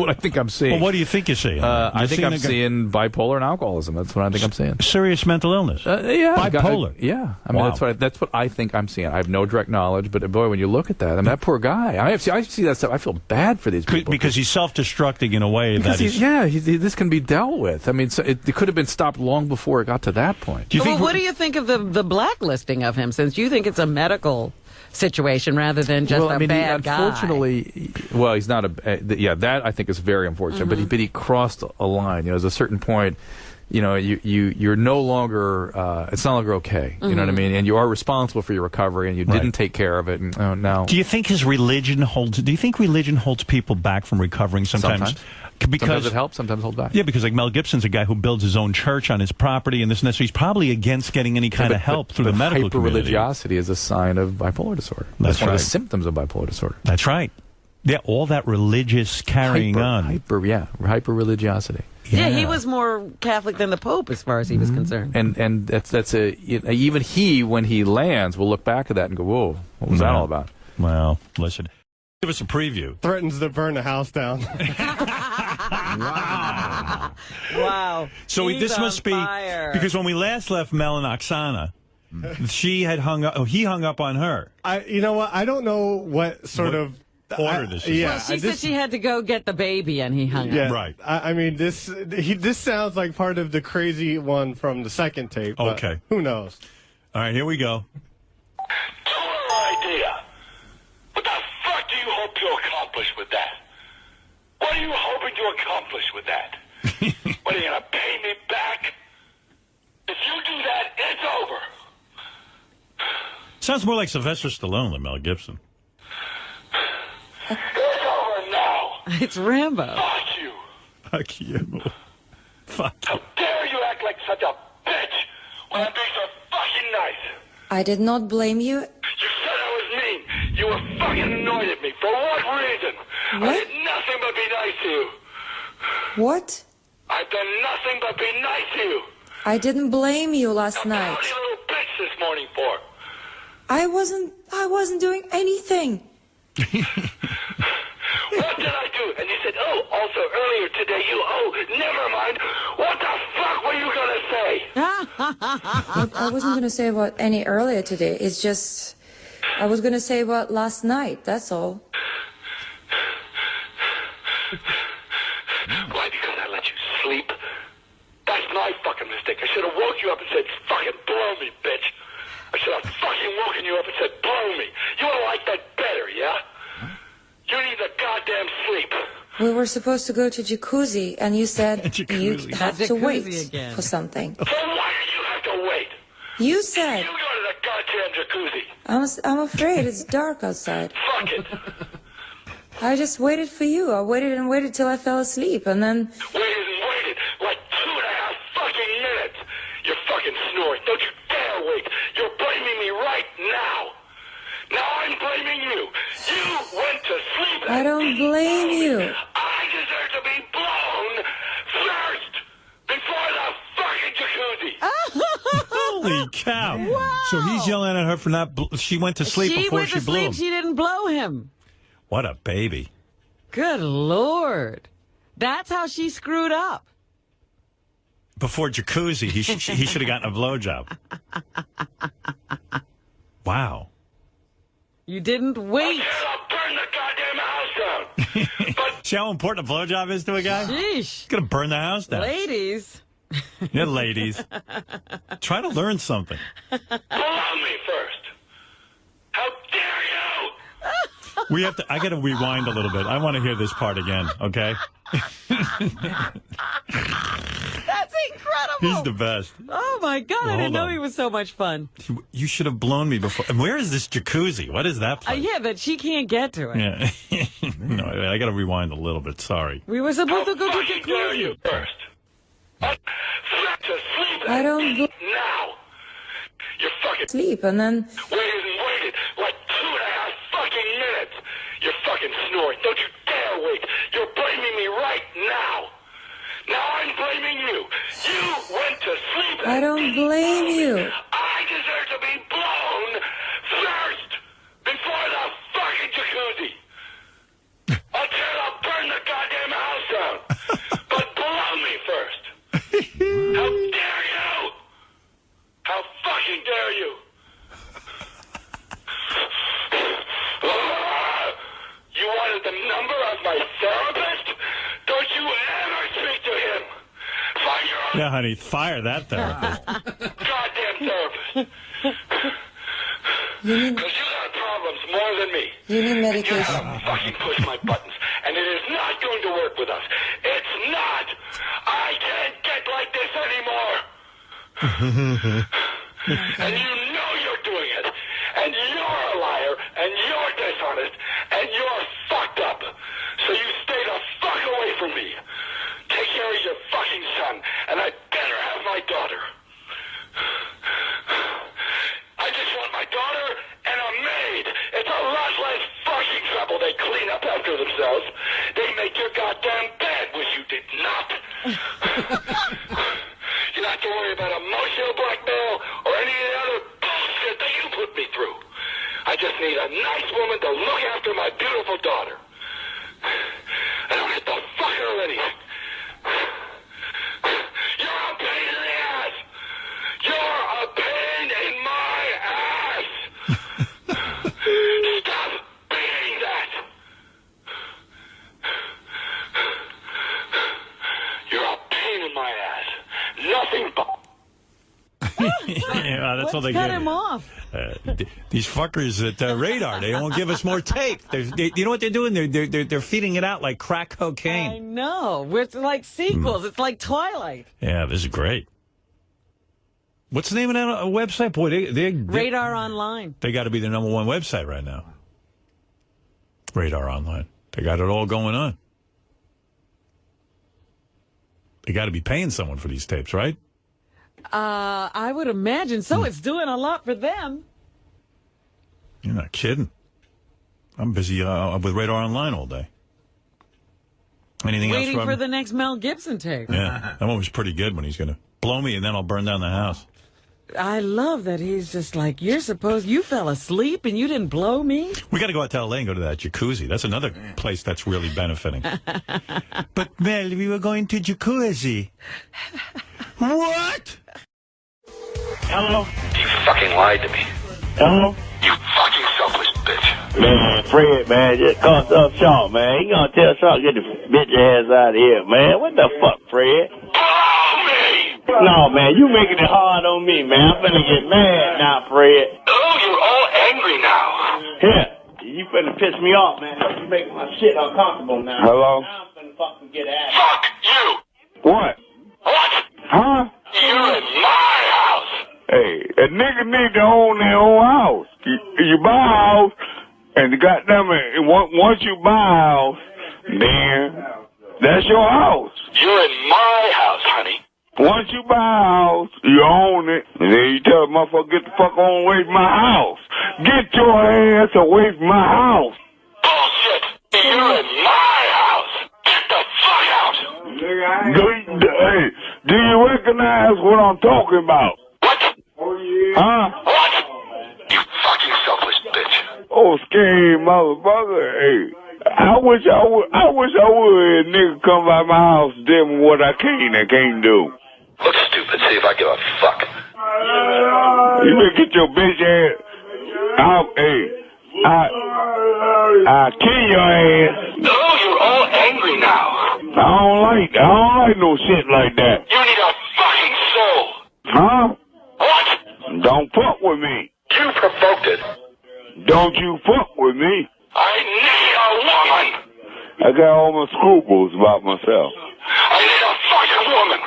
I think I'm seeing. Well, what do you think you're seeing? I think I'm seeing bipolar and alcoholism. That's what I think I'm seeing. Serious mental illness. Yeah. Bipolar. Yeah. I mean, that's what I think I'm seeing. I have no direct knowledge, but boy, when you look at that, I mean, that poor guy. I see that stuff. I feel bad for these people because he's self-destructing in a way that this can be dealt with. I mean, so it could have been stopped long before it got to that point. What do you think of the blacklisting of him? Since you think it's a medical situation rather than just bad guy. Unfortunately, well, he's not that I think is very unfortunate. Mm-hmm. But he crossed a line. There's a certain point. You're no longer. It's no longer okay. You know what I mean? And you are responsible for your recovery, and you didn't take care of it. And now, do you think his religion holds? Do you think religion holds people back from recovering sometimes? Because sometimes it helps, sometimes hold back. Yeah, because like Mel Gibson's a guy who builds his own church on his property and this and that, so he's probably against getting any kind of help through the medical community. Hyper-religiosity is a sign of bipolar disorder. That's one of the symptoms of bipolar disorder. That's right. Yeah, all that religious carrying on. Hyper-religiosity. Yeah, he was more Catholic than the Pope as far as he was concerned. And that's even he, when he lands, will look back at that and go, whoa, what was that all about? Well, listen. Give us a preview. Threatens to burn the house down. Wow. So He's this must be fire. because when we last left Mel and Oksana, she had hung up. Oh, he hung up on her. You know what? I don't know what sort of order this is. Yeah, Well, she said she had to go get the baby, and he hung up. Right. I mean, this sounds like part of the crazy one from the second tape. But Okay. who knows? All right, here we go. Total idea. What the fuck do you hope to accomplish with that? What are you hoping to accomplish with that? What, are you going to pay me back? If you do that, it's over. Sounds more like Sylvester Stallone than Mel Gibson. It's over now. It's Rambo. Fuck you. Fuck you. Fuck you. How dare you act like such a bitch when I'm being so fucking nice? I did not blame you. You said I was mean. You were fucking annoyed at me. For what reason? What? I did nothing but be nice to you. What? I've done nothing but be nice to you. I didn't blame you last Now, night. what are you little bitch this morning for? I wasn't doing anything. What did I do? And you said, oh, also earlier today never mind. What the fuck were you going to say? I wasn't going to say about any earlier today. It's just, I was going to say about last night. That's all. Why? Because I let you sleep? That's my fucking mistake. I should have woke you up and said, fucking blow me, bitch. I should have fucking woken you up and said, blow me. You would have liked that better, yeah? You need the goddamn sleep. We were supposed to go to jacuzzi, and you said you have to wait again. for something. So why did you have to wait? You said. You go to the goddamn jacuzzi. I'm afraid it's dark outside. Fuck it. I just waited for you. I waited and waited till I fell asleep, and then... Waited like 2.5 fucking minutes. You're fucking snoring. Don't you dare wait. You're blaming me right now. Now I'm blaming you. You went to sleep. I don't blame you. I deserve to be blown first before the fucking jacuzzi. Holy cow. Wow. So he's yelling at her for not... She went to sleep before she blew him. She didn't blow him. What a baby. Good Lord. That's how she screwed up. Before jacuzzi, he should have gotten a blowjob. Wow. You didn't wait. I'll burn the goddamn house down. See how important a blowjob is to a guy? Sheesh. He's going to burn the house down. Ladies. Yeah, ladies. Try to learn something. Blow me first. How dare you? I got to rewind a little bit. I want to hear this part again, okay? That's incredible. He's the best. Oh, my God. Well, I didn't know hold on. he was so much fun. You should have blown me before. And where is this jacuzzi? What is that place? Yeah, that she can't get to it. Yeah. No, I got to rewind a little bit. Sorry. We were supposed to go to Fucking dare you jacuzzi. first. To sleep I don't go now. You're fucking sleep and then waited like 2.5 fucking minutes. You're fucking snoring. Don't you dare wait. You're blaming me right now. Now I'm blaming you. You went to sleep. I don't blame you. I deserve to be blown first before the fucking jacuzzi. I'll burn the goddamn house down. But blow me first. How dare you? How fucking dare you? You wanted the number of my therapist? Don't you ever speak to him. Find your own Yeah, honey, fire that therapist. goddamn therapist. Because you got problems more than me. You need You medication. gotta fucking push my buttons. And it is not going to work with us. It's not. I can't get like this anymore. And you know you're doing it. And you're a liar. And you're dishonest. And you're fucked up. So you stay the fuck away from me. Take care of your fucking son. And I better have my daughter. I just want my daughter and a maid. It's a lot less fucking trouble. They clean up after themselves. They make your goddamn bed, which you did not. You don't have to worry about emotional blackmail or any of the other bullshit that you put me through. I just need a nice woman to look after my beautiful daughter. I don't have to fuck her or anything. You're a pain in the ass. You're a pain in my ass. Stop being that. You're a pain in my ass. Nothing but. Yeah, that's all they Cut give him you. off. These fuckers at Radar, they won't give us more tape. You know what they're doing? They're feeding it out like crack I cocaine. know. It's like sequels. It's like Twilight. Yeah, this is great. What's the name of that website? Boy, they Radar Online. They got to be the #1 website right now. Radar Online. They got it all going on. They got to be paying someone for these tapes, right? I would imagine so. It's doing a lot for them. You're not kidding. I'm busy with Radar Online all day. Anything else, Waiting Robin? for the next Mel Gibson tape. Yeah, that one was pretty good when he's going to blow me and then I'll burn down the house. I love that he's just like, you fell asleep and you didn't blow me? We got to go out to L.A. and go to that jacuzzi. That's another place that's really benefiting. But, Mel, we were going to jacuzzi. What? Hello? You fucking lied to me. Hello? You fucking selfish bitch. Man, Fred, man, just called up Sean, man. He gonna tell Sean get the bitch ass out of here, man. What the fuck, Fred? No, man, you making it hard on me, man. I'm finna get mad now, Fred. Oh, you're all angry now. Yeah, you finna piss me off, man. You making my shit uncomfortable now. Hello? Now I'm finna fucking get at it. Fuck you. What? What? Huh? You're in my house. Hey, a nigga need to own their own house. You buy a house, and goddamn it, once you buy a house, then that's your house. You're in my house, honey. Once you buy a house, you own it, and then you tell the motherfucker, get the fuck on away from my house. Get your ass away from my house. Bullshit. You're in my house. Get the fuck out. Do you recognize what I'm talking about? What? Huh? What? You fucking selfish bitch. Oh, scary motherfucker. Hey, I wish I would. Nigga come by my house and tell me what I can't do. Look stupid. See if I give a fuck. You better get your bitch ass out. Hey, I kill your ass. No, you're all angry now. I don't like no shit like that. You need a fucking soul. Huh? What? Don't fuck with me. You provoked it. Don't you fuck with me. I need a woman. I got all my scruples about myself. I need a fucking woman.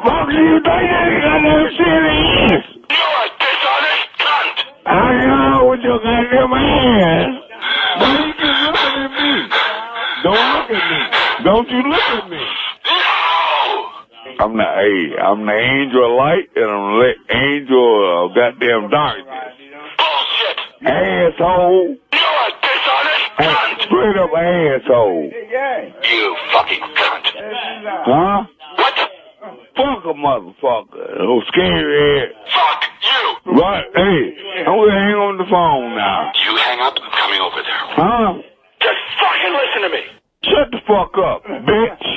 Fuck you, I never said it is. You're a dishonest cunt. I know with your goddamn ass. Why you keep looking at me? Don't look at me. Don't you look at me. No. I'm the angel of light and I'm the angel of goddamn darkness. Bullshit. Asshole. You're a dishonest cunt. Straight up asshole. You fucking cunt. Huh? What? Fuck a motherfucker. Oh, scary ass. Fuck you. Right, hey, I'm gonna hang on the phone now. You hang up, I'm coming over there. Huh? Just fucking listen to me. Shut the fuck up, bitch.